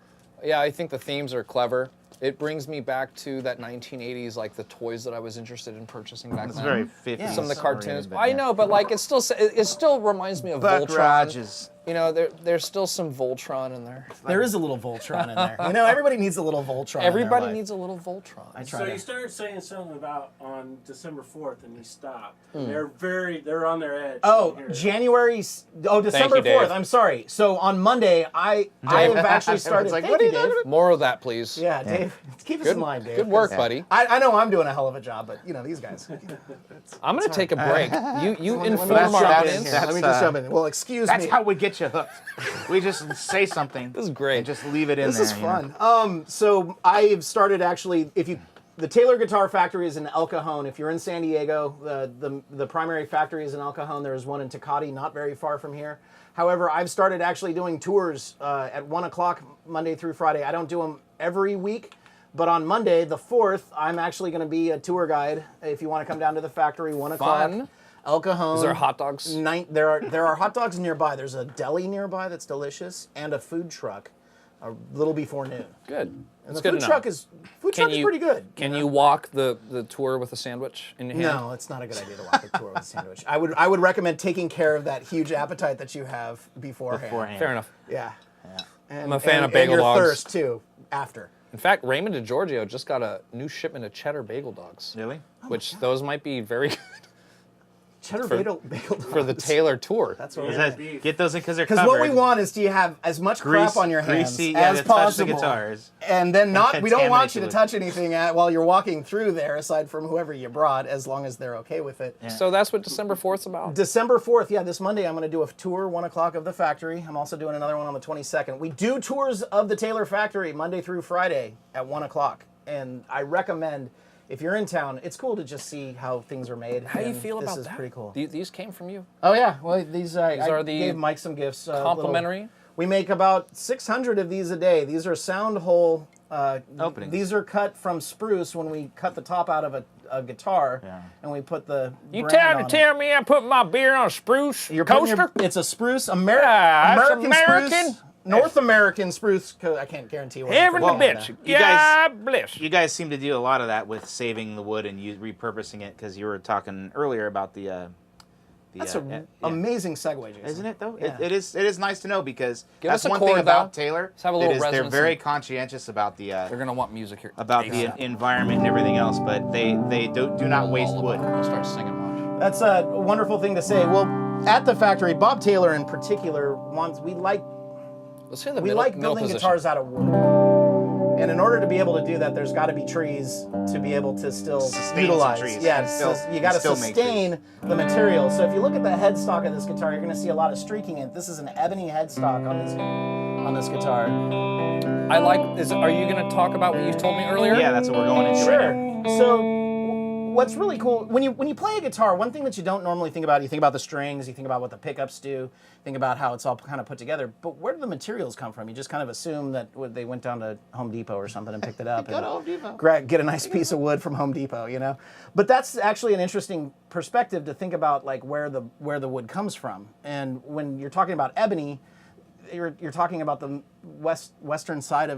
Yeah, I think the themes are clever. It brings me back to that 1980s, like the toys that I was interested in purchasing back It's then. very 50s. Some of the cartoons. oriented, I yeah. know, but like it still reminds me of Buck Voltron. Rogers. There's still some Voltron in there. There is a little Voltron in there. Everybody needs a little Voltron. in their Everybody life. needs a little Voltron. I try So to. you started saying something about on December 4th, and you stopped. Hmm. They're on their edge. Oh, Here. December you, Dave. 4th. I'm sorry. So on Monday, I have actually started. like, Thank what are you, you talking Dave. More of that, please. Yeah, Dave. Keep us Good, in line, Dave. good work, 'cause buddy. I know I'm doing a hell of a job, but these guys. I'm going to take a break. You inform That's- our that's- audience. that's- Let me just jump in. Well, excuse That's me. how we get you hooked. We just say something. This is great. And just leave it in This there. is you know? fun. So I've started actually. The Taylor Guitar Factory is in El Cajon. If you're in San Diego, the primary factory is in El Cajon. There is one in Tecate, not very far from here. However, I've started actually doing tours at 1 o'clock Monday through Friday. I don't do them every week, but on Monday, the 4th, I'm actually going to be a tour guide. If you want to come down to the factory, 1 o'clock. Fun. El Cajon. Is there hot dogs? There are hot dogs nearby. There's a deli nearby that's delicious, and a food truck a little before noon. Good. And That's the good food to truck know. is pretty good. Can you walk the tour with a sandwich in your hand? No, it's not a good idea to walk the tour with a sandwich. I would recommend taking care of that huge appetite that you have beforehand. Fair enough. Yeah. And, I'm a fan of and bagel your dogs. thirst too after. In fact, Raymond DiGiorgio just got a new shipment of cheddar bagel dogs, Really? which those might be very good Cheddar bagel for the Taylor tour. That's what Is we're that, get those in because they're because covered. what we want is to have as much crap on your hands greasy, yeah, as to touch the possible, guitars. and then we don't want you to contaminate touch anything while you're walking through there, aside from whoever you brought, as long as they're okay with it. So that's what December 4th's about. December 4th, yeah, this Monday I'm going to do a tour, 1 o'clock of the factory. I'm also doing another one on the 22nd. We do tours of the Taylor factory Monday through Friday at 1 o'clock. And I recommend, if you're in town, it's cool to just see how things are made. How do you and feel about that? This is pretty cool. These came from you. Oh, yeah. Well, these I are the gave Mike some gifts. complimentary? We make about 600 of these a day. These are sound hole Openings. These are cut from spruce when we cut the top out of a guitar, and we put the You brand trying on to it. tell me I put my beer on a spruce You're putting coaster? it's a spruce, that's American American. spruce, North American spruce. I can't guarantee what. Heaven to bitch. you guys- God bless. You guys seem to do a lot of that with saving the wood and repurposing it because you were talking earlier about the. That's an amazing segue, Jason. Isn't it though? Yeah. It is nice to know because Give that's us a one chord, thing about though. Taylor. Let's have a little they're resonance very and- conscientious about the They're gonna want music here. the environment and everything else, but they do not waste wood. I'll start singing. Watch. That's a wonderful thing to say. Well, at the factory, Bob Taylor in particular we like Let's hear the we middle, like middle building position. guitars out of wood. And in order to be able to do that, there's got to be trees to be able to still Sustain utilize. some trees. Yeah, And still- you got to still make sustain the material. So if you look at the headstock of this guitar, you're going to see a lot of streaking in it. This is an ebony headstock on this guitar. I like. Are you going to talk about what you told me earlier? Yeah, that's what we're going into right now. Sure. So what's really cool when you play a guitar, one thing that you don't normally think about, you think about the strings, you think about what the pickups do, think about how it's all kind of put together. But where do the materials come from? You just kind of assume that they went down to Home Depot or something and picked it up. Go to Home Depot. Get a nice piece of wood from Home Depot, you know. But that's actually an interesting perspective to think about, like where the wood comes from. And when you're talking about ebony, you're talking about the eastern side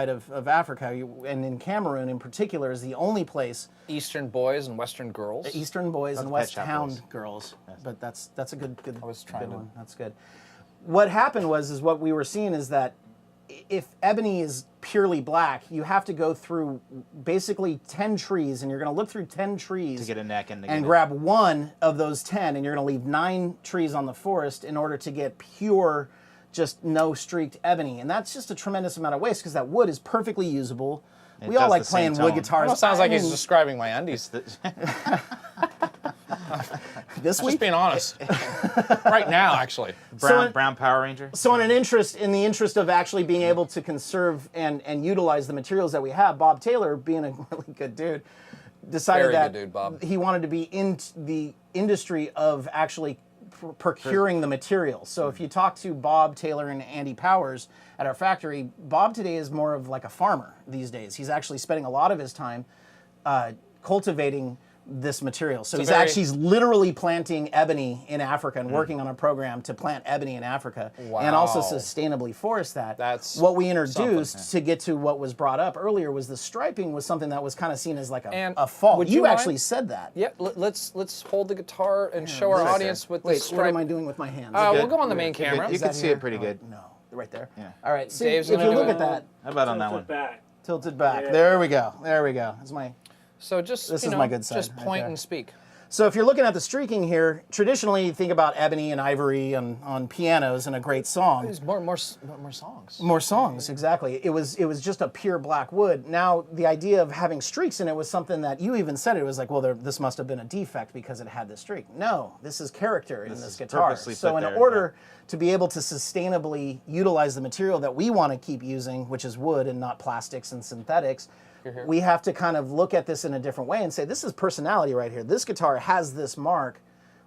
of Africa, and in Cameroon in particular is the only place. Eastern boys and Western girls. Eastern boys and Pet West Shop Town Boys. girls. But that's a good I was trying good to- one. That's good. What happened was what we were seeing is that if ebony is purely black, you have to go through basically 10 trees, and you're going to look through 10 trees To get a neck and grab one of those 10, and you're going to leave 9 trees on the forest in order to get pure, just no streaked ebony. And that's just a tremendous amount of waste because that wood is perfectly usable. We all does like the same playing wood tone. guitars. Almost sounds like he's mean, describing my undies. this Just week. being honest. Right now, actually. Brown Power Ranger. So in the interest of actually being able to conserve and utilize the materials that we have, Bob Taylor, being a really good dude, decided Very that good dude, Bob. he wanted to be in the industry of actually procuring the materials. So if you talk to Bob Taylor and Andy Powers at our factory, Bob today is more of like a farmer these days. He's actually spending a lot of his time cultivating this material. So he's literally planting ebony in Africa and working on a program to plant ebony in Africa and also Wow. sustainably forest that. That's what we introduced to get to what was brought up earlier was the striping was something that was kind of seen as like a fault. would You you actually mind- said that. Yeah, let's hold the guitar and show our right there. audience with the Wait, stripe. what am I doing with my hands? We'll go on the main camera. You can see it pretty good. No, right there. Yeah. All right. See, Dave's if gonna you do look it. at that, How about on that Tilt one? it back. tilted back. Yeah. There we go. There we go. That's my. So just This you is know, my good side just right point there. and speak. So if you're looking at the streaking here, traditionally you think about ebony and ivory on pianos and a great song. There's more songs. More songs, exactly. It was just a pure black wood. Now the idea of having streaks in it was something that you even said. It was like, well, this must have been a defect because it had the streak. No, this is character in this is guitar. purposely So put in there, order to be able to sustainably utilize the material that we want to keep using, which is wood and not plastics and synthetics, we have to kind of look at this in a different way and say, this is personality right here. This guitar has this mark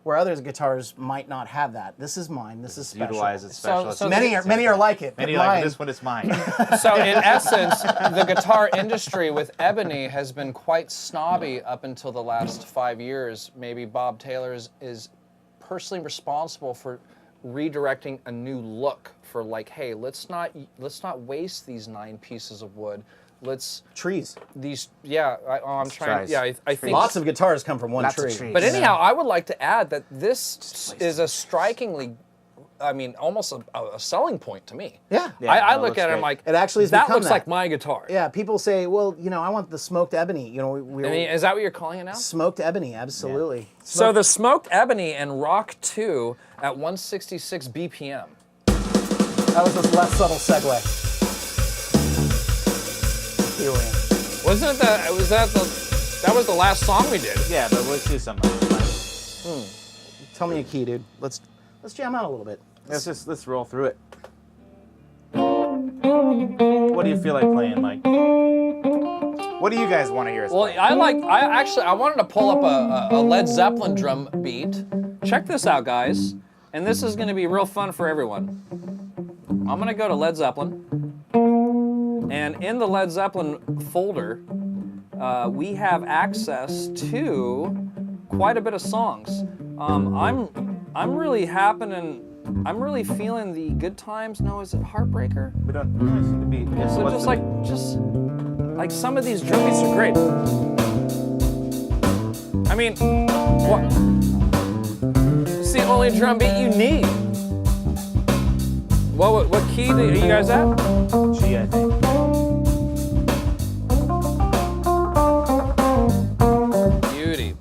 where other guitars might not have that. This is mine. This is special. Utilize it special. so Many are like it. but Many like mine- it. This one is mine. So in essence, the guitar industry with ebony has been quite snobby up until the last 5 years. Maybe Bob Taylor is personally responsible for redirecting a new look for like, hey, let's not waste these 9 pieces of wood. Let's trees. these I'm trying. Tries. Yeah, I think Lots of guitars come from one Lots of tree. trees. But anyhow, I would like to add that this is a strikingly, I mean, almost a selling point to me. Yeah. Yeah, I no, it look looks at it, I'm great. like, It actually has that become looks that. like my guitar. Yeah, people say, well, I want the smoked ebony. We I mean, is that what you're calling it now? smoked ebony, absolutely. So the smoked ebony and Rock 2 at 166 BPM. That was a less subtle segue. Here we are. Wasn't it that was the last song we did? Yeah, but let's do something. Tell me a key, dude. Let's jam out a little bit. Let's roll through it. What do you feel like playing, Mike? What do you guys want to hear us Well, play? I wanted to pull up a Led Zeppelin drum beat. Check this out, guys. And this is going to be real fun for everyone. I'm going to go to Led Zeppelin. And in the Led Zeppelin folder, we have access to quite a bit of songs. I'm really I'm really feeling the good times. No, is it Heartbreaker? We don't see the beat. Yeah, So what's just like some of these drum beats are great. I mean, what? It's the only drum beat you need. What key are you guys at? G, I think. Beauty.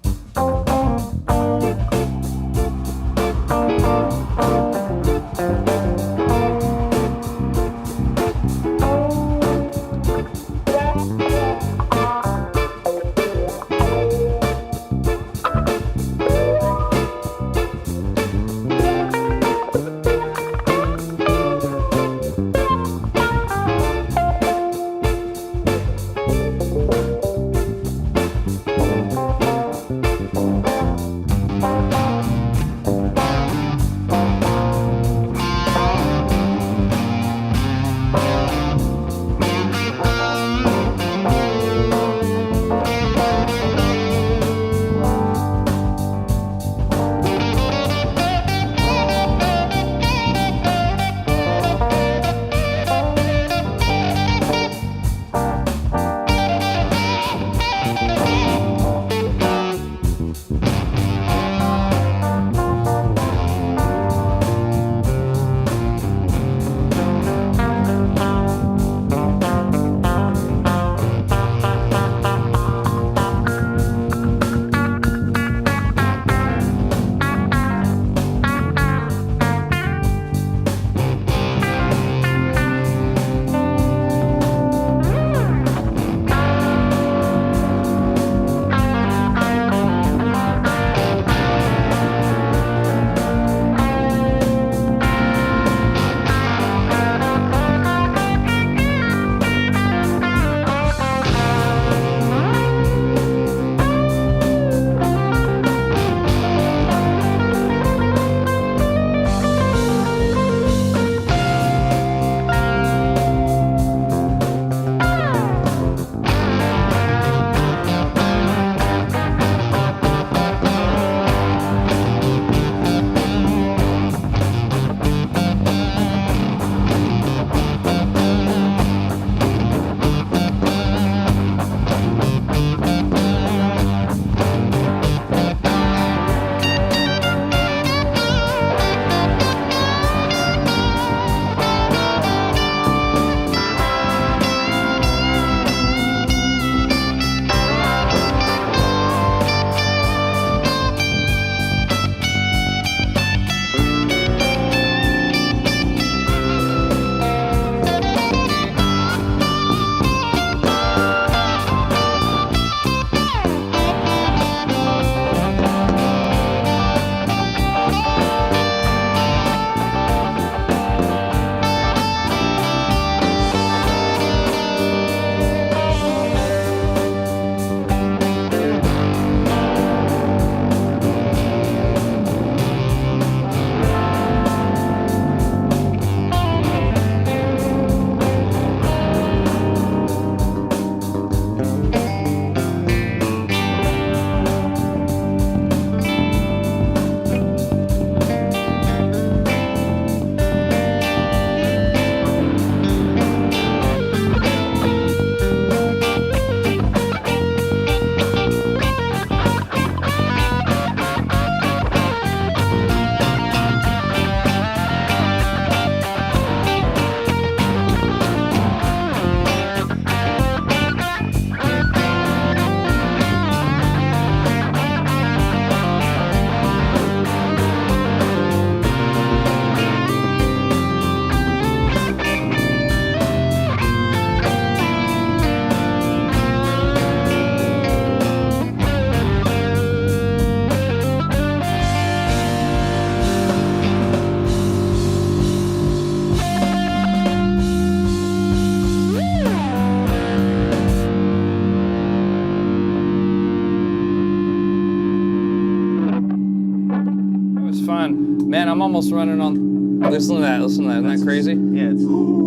Man, I'm almost running on. Listen to that. Listen to that. Isn't that crazy? Yeah, it's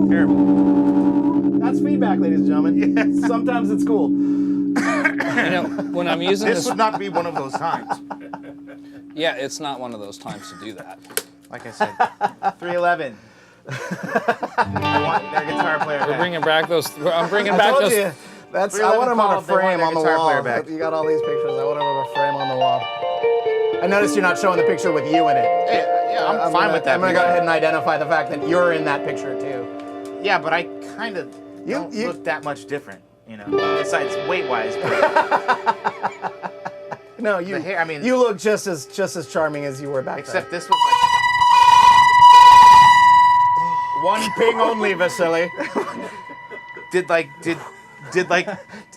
terrible. That's feedback, ladies and gentlemen. Yes. Sometimes it's cool. You know, when I'm using This this, would not be one of those times. yeah, it's not one of those times to do that. Like I said, 311. I want their guitar player We're back. bringing back those. I'm bringing I back told those. you. That's. I 311 want him on a called, they want frame their on the guitar wall. player back. You got all these pictures. I want him on a frame on the wall. I noticed you're not showing the picture with you in it. Hey, yeah, I'm fine with that. I'm gonna go ahead and identify the fact that you're in that picture too. Yeah, but I kind of don't you- look that much different, you know. Besides weight-wise, but No, you. the hair, I mean, you look just as charming as you were back except then. this was One ping only, Vasily. did like.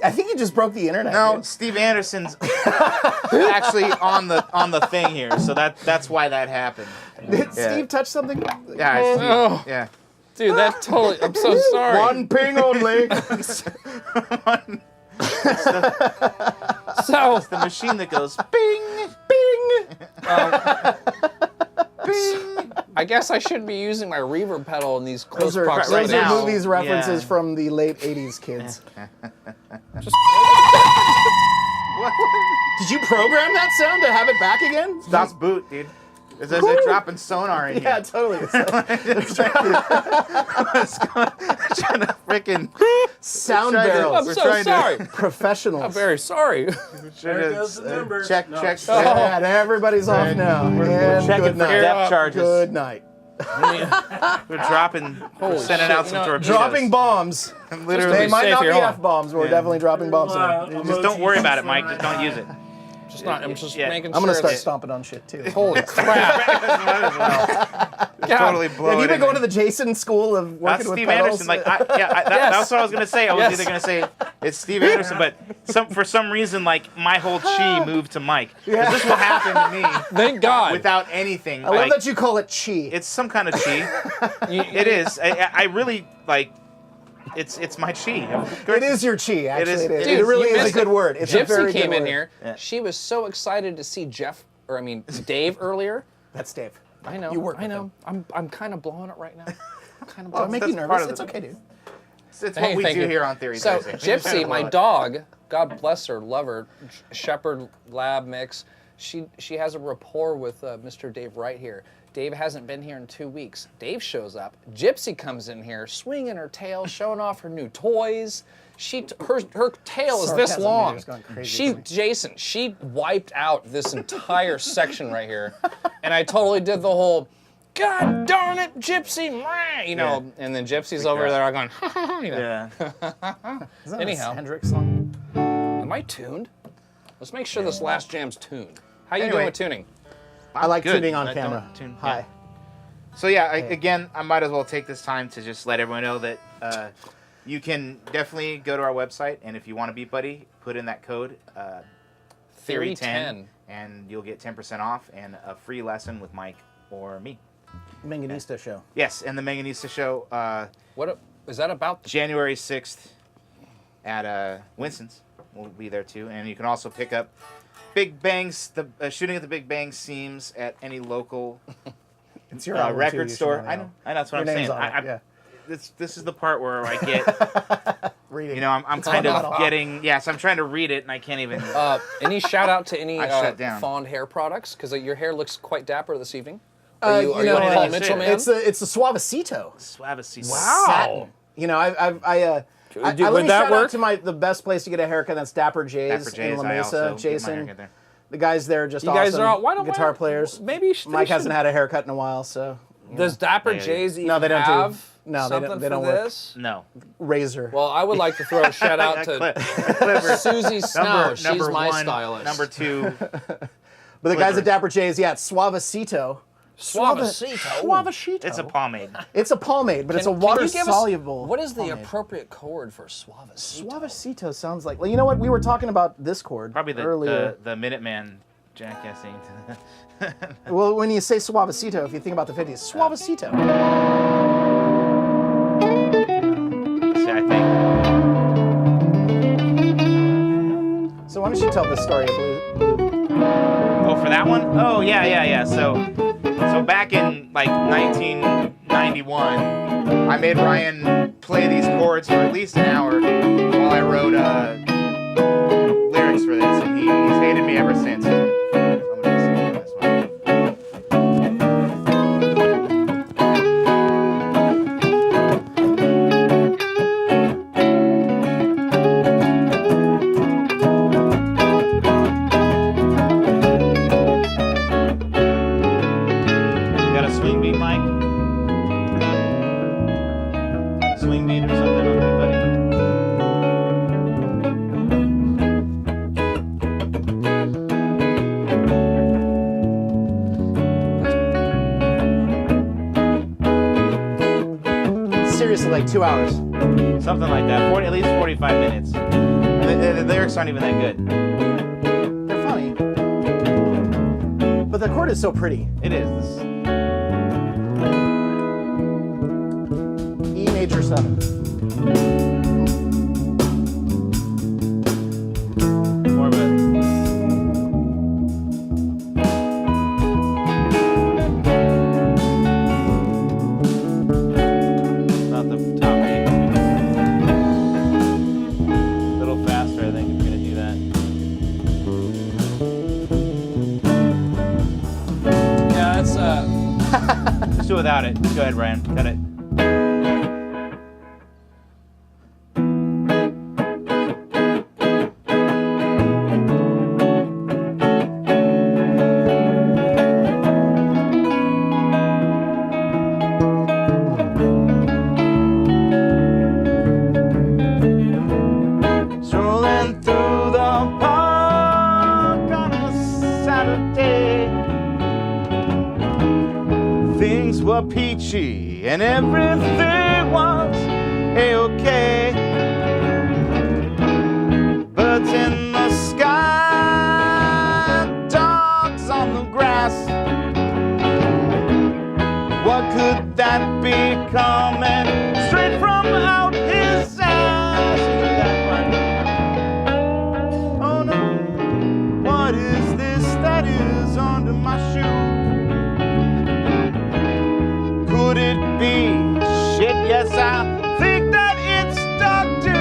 I think you just broke the internet. No, dude. Steve Anderson's actually on the thing here, so that's why that happened. Did Yeah. Steve touch something? Yeah, Steve, Oh. yeah. Dude, that totally. I'm so sorry. One ping only. So, The machine that goes bing, bing. I guess I shouldn't be using my reverb pedal in these close Those are, proximity. those are now, movies references yeah. from the late 80s, kids. What? Did you program that sound to have it back again? Stop boot, dude. There's a dropping sonar in Yeah, here. totally. It's like Trying to freaking sound Trying to- barrels. I'm We're so trying to- sorry. Professionals. I'm very sorry. There goes the number. check. No. Check. Yeah, and everybody's off now. We're And checking good for night. depth charges. Good night. We're dropping. We're sending shit, out you some know, torpedoes. Dropping bombs. Literally. They might safe not here, be hold on. F-bombs, but we're definitely dropping bombs. Just don't worry about it, Mike. Just don't use it. I'm just Yeah. making I'm sure. gonna start that- stomping on shit too. Holy crap! God. Totally blow Have you it been in going there. to the Jason school of working That's with Steve pedals? Anderson. Like, Yes. that's what I was gonna say. I was Yes. either gonna say it's Steve Anderson, but for some reason, like my whole chi moved to Mike. 'Cause Yeah. this will happen to me Thank God. without anything. I love like, that you call it chi. it's some kind of chi. It is. I really like. It's my chi. It is your chi, actually. is. It is. Dude, It really you is a missed good it. word. It's a Gypsy very came good in word. here. Yeah. She was so excited to see Dave earlier. That's Dave. I know. You work I with know. him. I'm kind of blowing it right now. I'm kind of Don't blowing make it. you That's nervous. part of It's the- okay, dude. It's Hey, what we thank do you. here on Theory So Thursday. Gypsy, my dog, God bless her, love her, Shepherd Lab mix. She has a rapport with Mr. Dave right here. Dave hasn't been here in 2 weeks. Dave shows up. Gypsy comes in here, swinging her tail, showing off her new toys. Her tail is this Sarcasm long. meter's gone crazy for me. Jason, she wiped out this entire section right here, and I totally did the whole, God darn it, Gypsy, meh," you know, and then Gypsy's over there going, you know. Yeah. Is that Anyhow. a Hendrix song? Am I tuned? Let's make sure this last jam's tuned. How you doing Anyway. with tuning? I like Good. tuning on I don't camera. tune- Hi. yeah. So yeah, again, I might as well take this time to just let everyone know that you can definitely go to our website, and if you want to be buddy, put in that code Theory Theory10, 10. and you'll get 10% off and a free lesson with Mike or me. Manganista show. Yes, and the Manganista show, Is that about? January 6th at Winston's. We'll be there too, and you can also pick up Big Bangs, the Shooting at the Big Bang Seams at any local It's your album, too, record you should store. know. I know. That's what Your I'm name's saying. on it, yeah. This is the part where I get, Reading. you know, I'm kind of getting, so I'm trying to read it and I can't even. Any shout out to any I shut down. Fond hair products? Because your hair looks quite dapper this evening. You Are you know, a Paul you Mitchell say? man? It's the Suavecito. Suavecito. Satin. You know, I Would let me that shout work? out to the best place to get a haircut. That's Dapper J's, Dapper in J's, La I Mesa. also get my Jason, haircut there. the guys there are just You awesome. guys are all. Why don't guitar players. Maybe Mike hasn't had a haircut in a while, so Does Dapper Yeah. J's even No, they don't do- have no, they something don't- they for don't work. this? No. razor. Well, I would like to throw a shout out to Clipper. Susie Snow. She's my one, stylist. Number two. but the guys at Dapper J's, yeah, it's Suavecito. Suavecito. Suavecito. It's a pomade. It's a pomade, but it's a Can you water give us- soluble. What is the pomade. appropriate chord for Suavecito? Suavecito sounds like. Well, you know what? We were talking about this chord Probably earlier. the Minuteman jackassing. Well, when you say Suavecito, if you think about the 50s, Suavecito. See, I think. So why don't you tell the story of Blue? Oh, for that one? Oh, yeah. So So back in like 1991, I made Ryan play these chords for at least an hour while I wrote lyrics for this, and he's hated me ever since. So I'm gonna sing this one. Got a swing beat, Mike? Swing beat or something on me, buddy? Seriously, like 2 hours. Something like that. At least 45 minutes. And the lyrics aren't even that good. They're funny. But the chord is so pretty. It is. This, E major 7. more of a. Not the top eight. A little faster, I think, if you're gonna do that. Yeah, that's Let's do it without it. Go ahead, Brian. Cut it. Strolling through the park on a Saturday. Things were peachy and everything was a-okay. Birds in the sky, dogs on the grass. What could that be coming straight from out his ass? Oh no, what is this that is under my shoe? Could it be shit? Yes, I think that it's stuck to.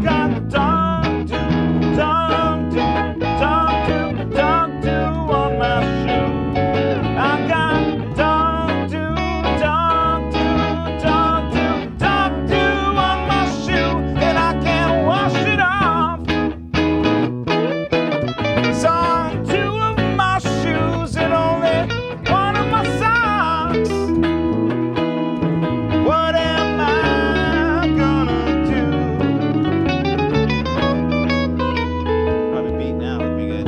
Got dog do, dog do, dog do, dog do on my shoe. I got dog do, dog do, dog do, dog do on my shoe, and I can't wash it off. So on two of my shoes and only one of my socks. What am I gonna do? Probably beat now would be good.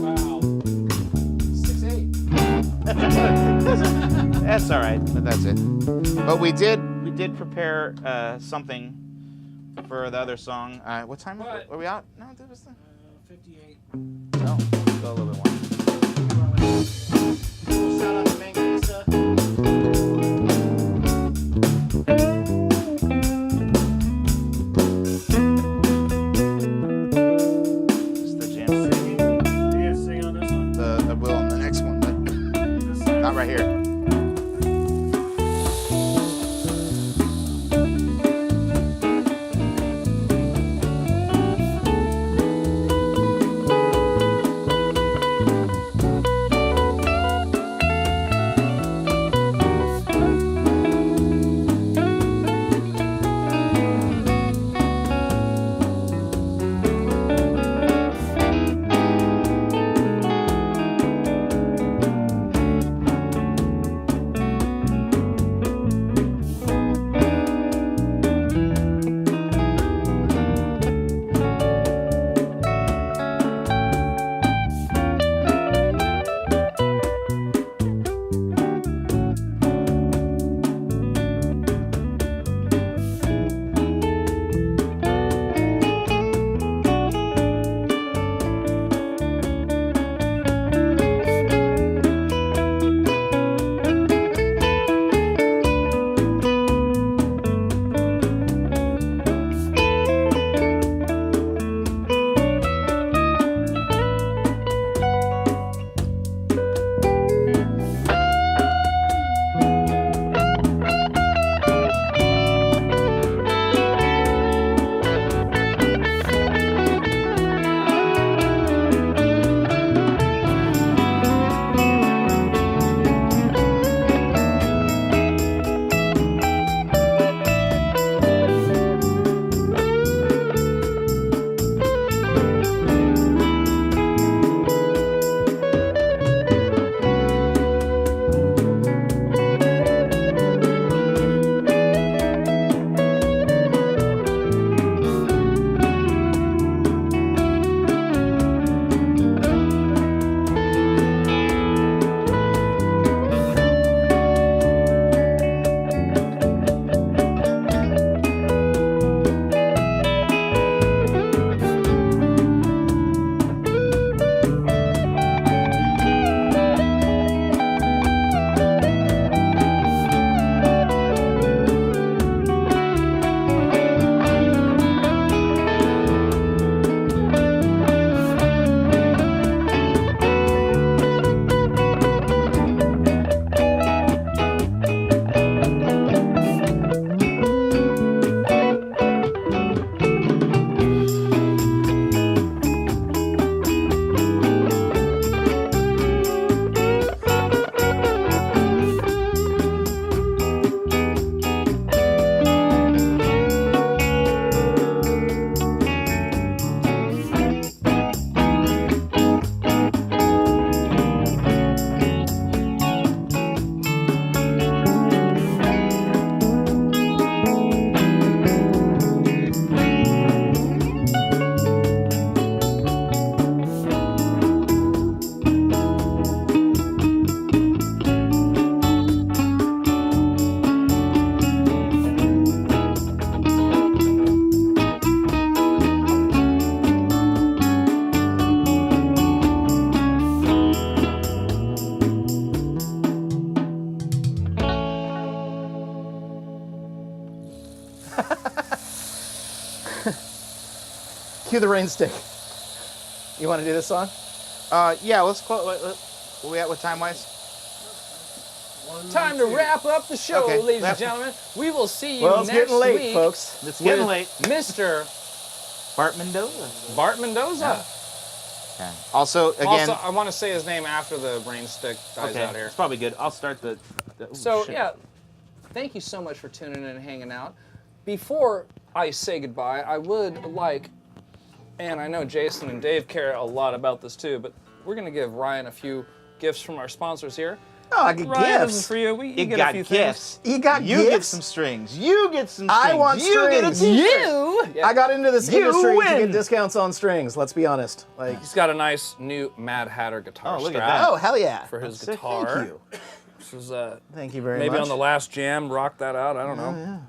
wow. 6/8. That's all right, but that's it. But we did prepare something for the other song. What time What? are we out? No, that was the. 58. No, go a little bit more. Shout out to Mango Pizza. Just the jam. Do you sing on this one? The will on the next one, but not right here. Cue the rain stick. You want to do this song? Yeah, let's close. Where we at with time-wise? Time to wrap up the show, Okay. ladies and gentlemen. We will see you Well, it's next getting late, week, folks. It's getting with late. Mr. Bart Mendoza. Bart Mendoza. Okay. Also, again... Also, I want to say his name after the rain stick dies out here. It's probably good. I'll start the So, shit. yeah, thank you so much for tuning in and hanging out. Before I say goodbye, I would like, and I know Jason and Dave care a lot about this too, but we're going to give Ryan a few gifts from our sponsors here. Oh, I get Ryan, this is gifts. for you. You You get got a few gifts. You got You gifts? get some strings. You get some strings. I want you Get a strings. t-shirt. Yeah. I got into this You industry to win. get discounts on strings. Let's be honest. Like, He's got a nice new Mad Hatter guitar Oh, look at strap that. oh hell yeah! for his Sick. guitar. Thank you. This is Thank you very maybe much. on the last jam, rock that out. I don't know.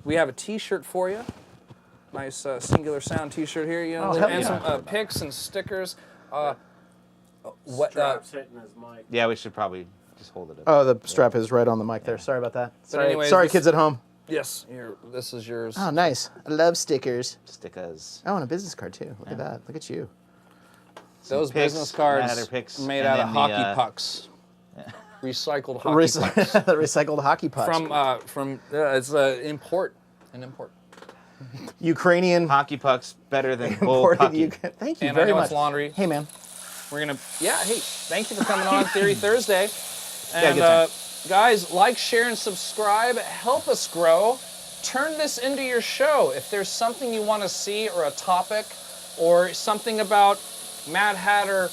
We have a T-shirt for you. Nice Singular Sound T-shirt here. You know, Oh, hell and yeah. some pics and stickers. Straps hitting his mic. Yeah, we should probably just hold it up. Oh, the strap is right on the mic there. Sorry about that. Sorry, anyways, sorry this- kids at home. Yes, this is yours. Oh, nice. I love stickers. Stickers. Oh, and a business card too. Look at that. Look at you. Those pics, business cards Mad Hatter pics, made and out of then hockey the, pucks. Recycled hockey pucks. The recycled hockey pucks. From it's an import. Ukrainian Hockey pucks better than bull imported. pucky. Thank you And I very know much. it's laundry. Hey man. We're gonna, hey, thank you for coming on Theory Thursday. And good time. guys, like, share, and subscribe. Help us grow. Turn this into your show. If there's something you want to see, or a topic, or something about Mad Hatter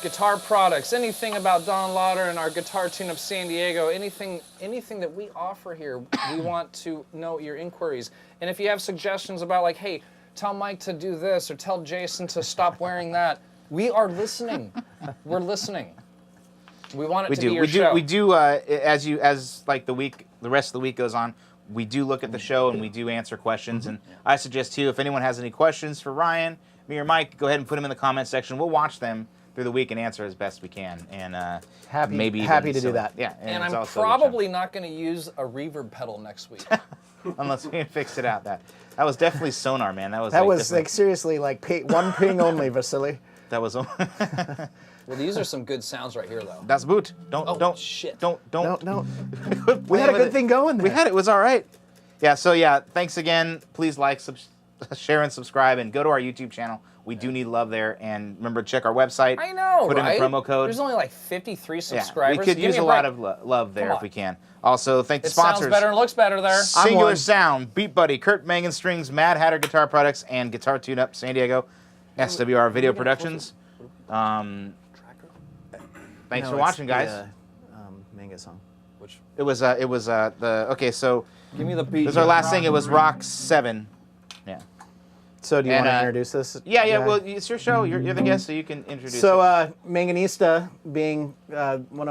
guitar products, anything about Don Lauder and our Guitar Tune-Up San Diego, anything that we offer here, we want to know your inquiries. And if you have suggestions about, like, hey, tell Mike to do this, or tell Jason to stop wearing that, we are listening. We're listening. We want it to be your show. We do. As like the rest of the week goes on, we do look at the show and we do answer questions. And I suggest too, if anyone has any questions for Ryan, me, or Mike, go ahead and put them in the comment section. We'll watch them through the week and answer as best we can. And maybe happy even to do so- that. Yeah, and it's I'm also a good probably not going to use a reverb pedal next week. show. Unless we can fix it out. That was definitely sonar, man. That was Like like seriously like one ping only, Vasily. that was. Well, these are some good sounds right here, though. That's boot. Don't shit. Don't. No. We had a good thing going there. We had it. Was all right. Yeah. So yeah. Thanks again. Please like, share, and subscribe, and go to our YouTube channel. We do need love there, and remember to check our website. I know, Put right? in the promo code. There's only like 53 Yeah, subscribers. we could Give use me a break. lot of love there Come if on. we can. Also, thank the It sponsors. sounds better and looks better there. Singular one. Sound, Beat Buddy, Kurt Mangan Strings, Mad Hatter Guitar Products, and Guitar Tune-Up San Diego, SWR Video Productions. Thanks for watching, guys. Manga song. It was the okay. So Give me the beat. this is our last thing. It was Rock 7. Yeah. So do you And, want to introduce this? Yeah. guy? Well, it's your show. You're the guest, so you can introduce. So it. Manganista being one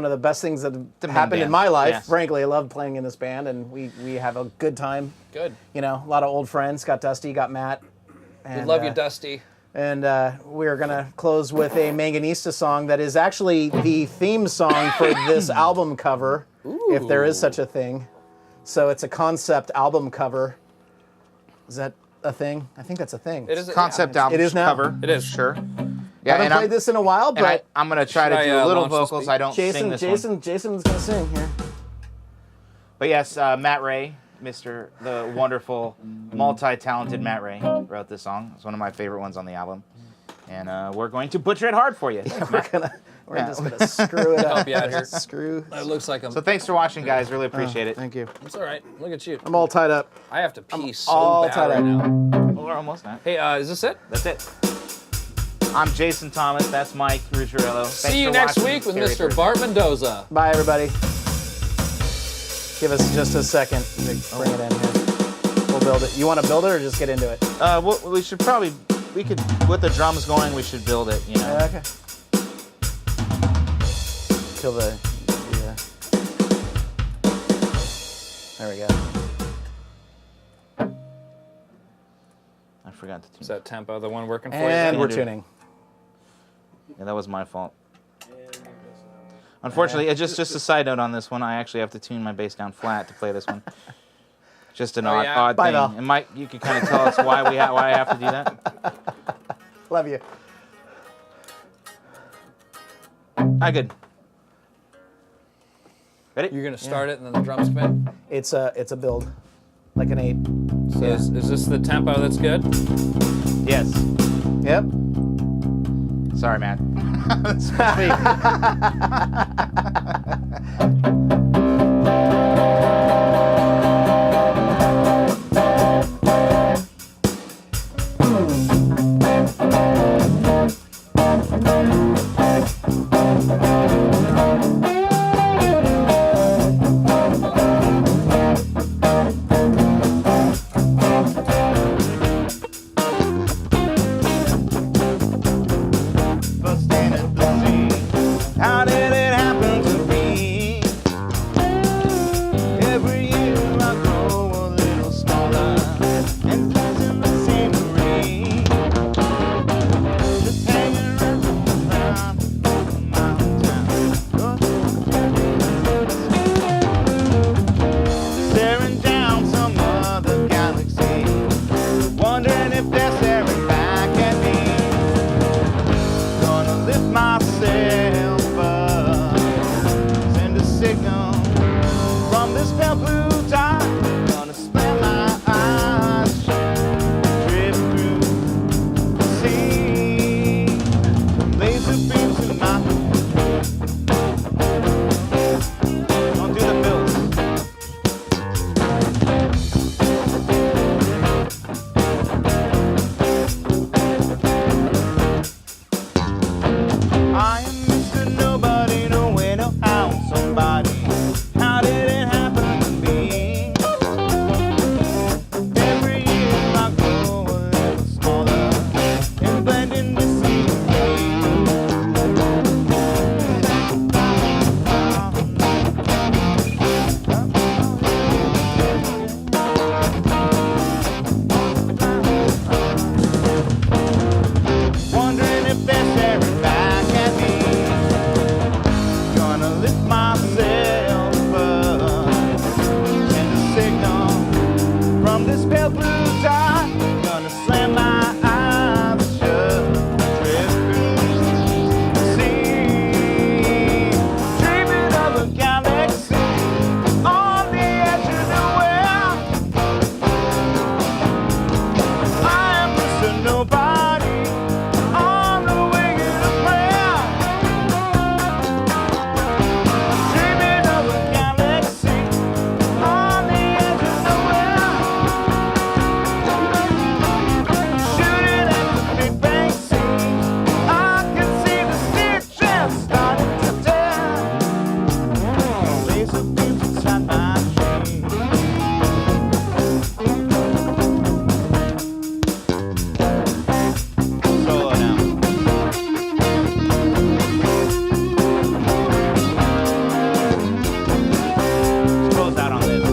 of the best things that main happened in band, my life. yes. Frankly, I love playing in this band, and we have a good time. Good. You know, a lot of old friends. Got Dusty, got Matt. We And, love you, Dusty. And we're gonna close with a Manganista song that is actually the theme song for this album cover, if there is such a thing. So it's a concept album cover. Is that a thing? I think that's a thing. It is Concept yeah. album It is now? cover. It is. Sure. I haven't and I'm- played this in a while, And but I'm gonna try to Should do I, little launch this vocals. beat? I don't sing this one. Jason's gonna sing here. But yes, Matt Ray, the wonderful, multi-talented Matt Ray, wrote this song. It's one of my favorite ones on the album. And we're going to butcher it hard for you. We're just gonna screw it up. Help you out here. Screw. It looks like I'm. So thanks for watching, guys. Really appreciate it. Thank you. It's all right. Look at you. I'm all tied up. I have to pee so all bad tied right up. now. Well, we're almost done. Hey, is this it? That's it. I'm Jason Thomas. That's Mike Ruggirello. See you next week with Mr. Bart Mendoza. Bye, everybody. Give us just a second to bring it in here. We'll build it. You want to build it or just get into it? We should probably, with the drums going, we should build it, you know. Okay. Kill the there we go. I forgot to tune. Is that tempo the one working for you? And then? we're tuning. Yeah, that was my fault. Unfortunately, just a side note on this one, I actually have to tune my bass down flat to play this one. Just an Oh, yeah. odd Bye, thing. Val. And Mike, you could kind of tell us why I have to do that. Love you. Good. Ready? You're gonna start it and then the drums come in. It's a build, like an 8. So is this the tempo that's good? Yes. Yep. Sorry, man. That's me. Busting at the seams. How did it happen to me? Every year I grow a little smaller and losing the scenery. Just hanging around my hometown. Staring down some other galaxy, wondering if they're staring back at me. Gonna lift myself up, send a signal from this pale blue dot. Gonna slam my eyes shut, drift through the sea. Laser beams in my don't do the bills. I am Mr. Nobody, no way, no how, somebody. How did it happen to me? Every year I grow a little smaller and blend in the wondering if they're staring back at me. Gonna lift myself up, send a signal from this pale blue dot. Gonna slam my eyes shut, drift through the sea. Dreaming of a galaxy on the edge of nowhere. I am Mr. Nobody on the wing of a prayer. Dreaming of a galaxy on the edge of nowhere. Shooting at the Big Bang scene, I can see the stitches starting to tear. Laser beams inside my dreams. Solo now. Let's close out on this.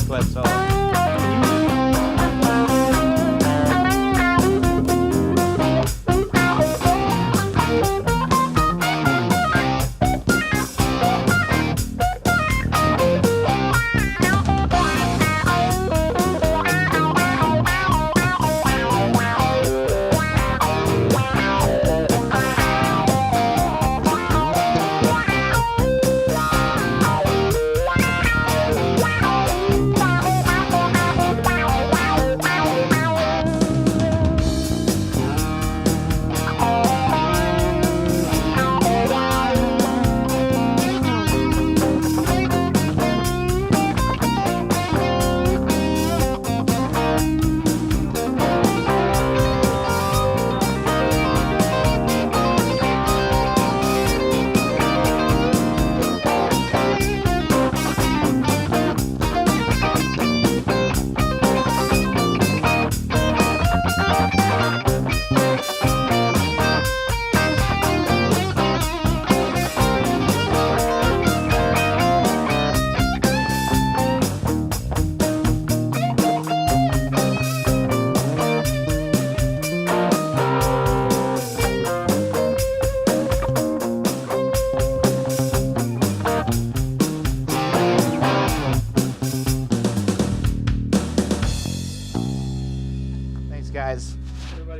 Let's all.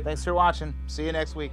Thanks for watching. See you next week.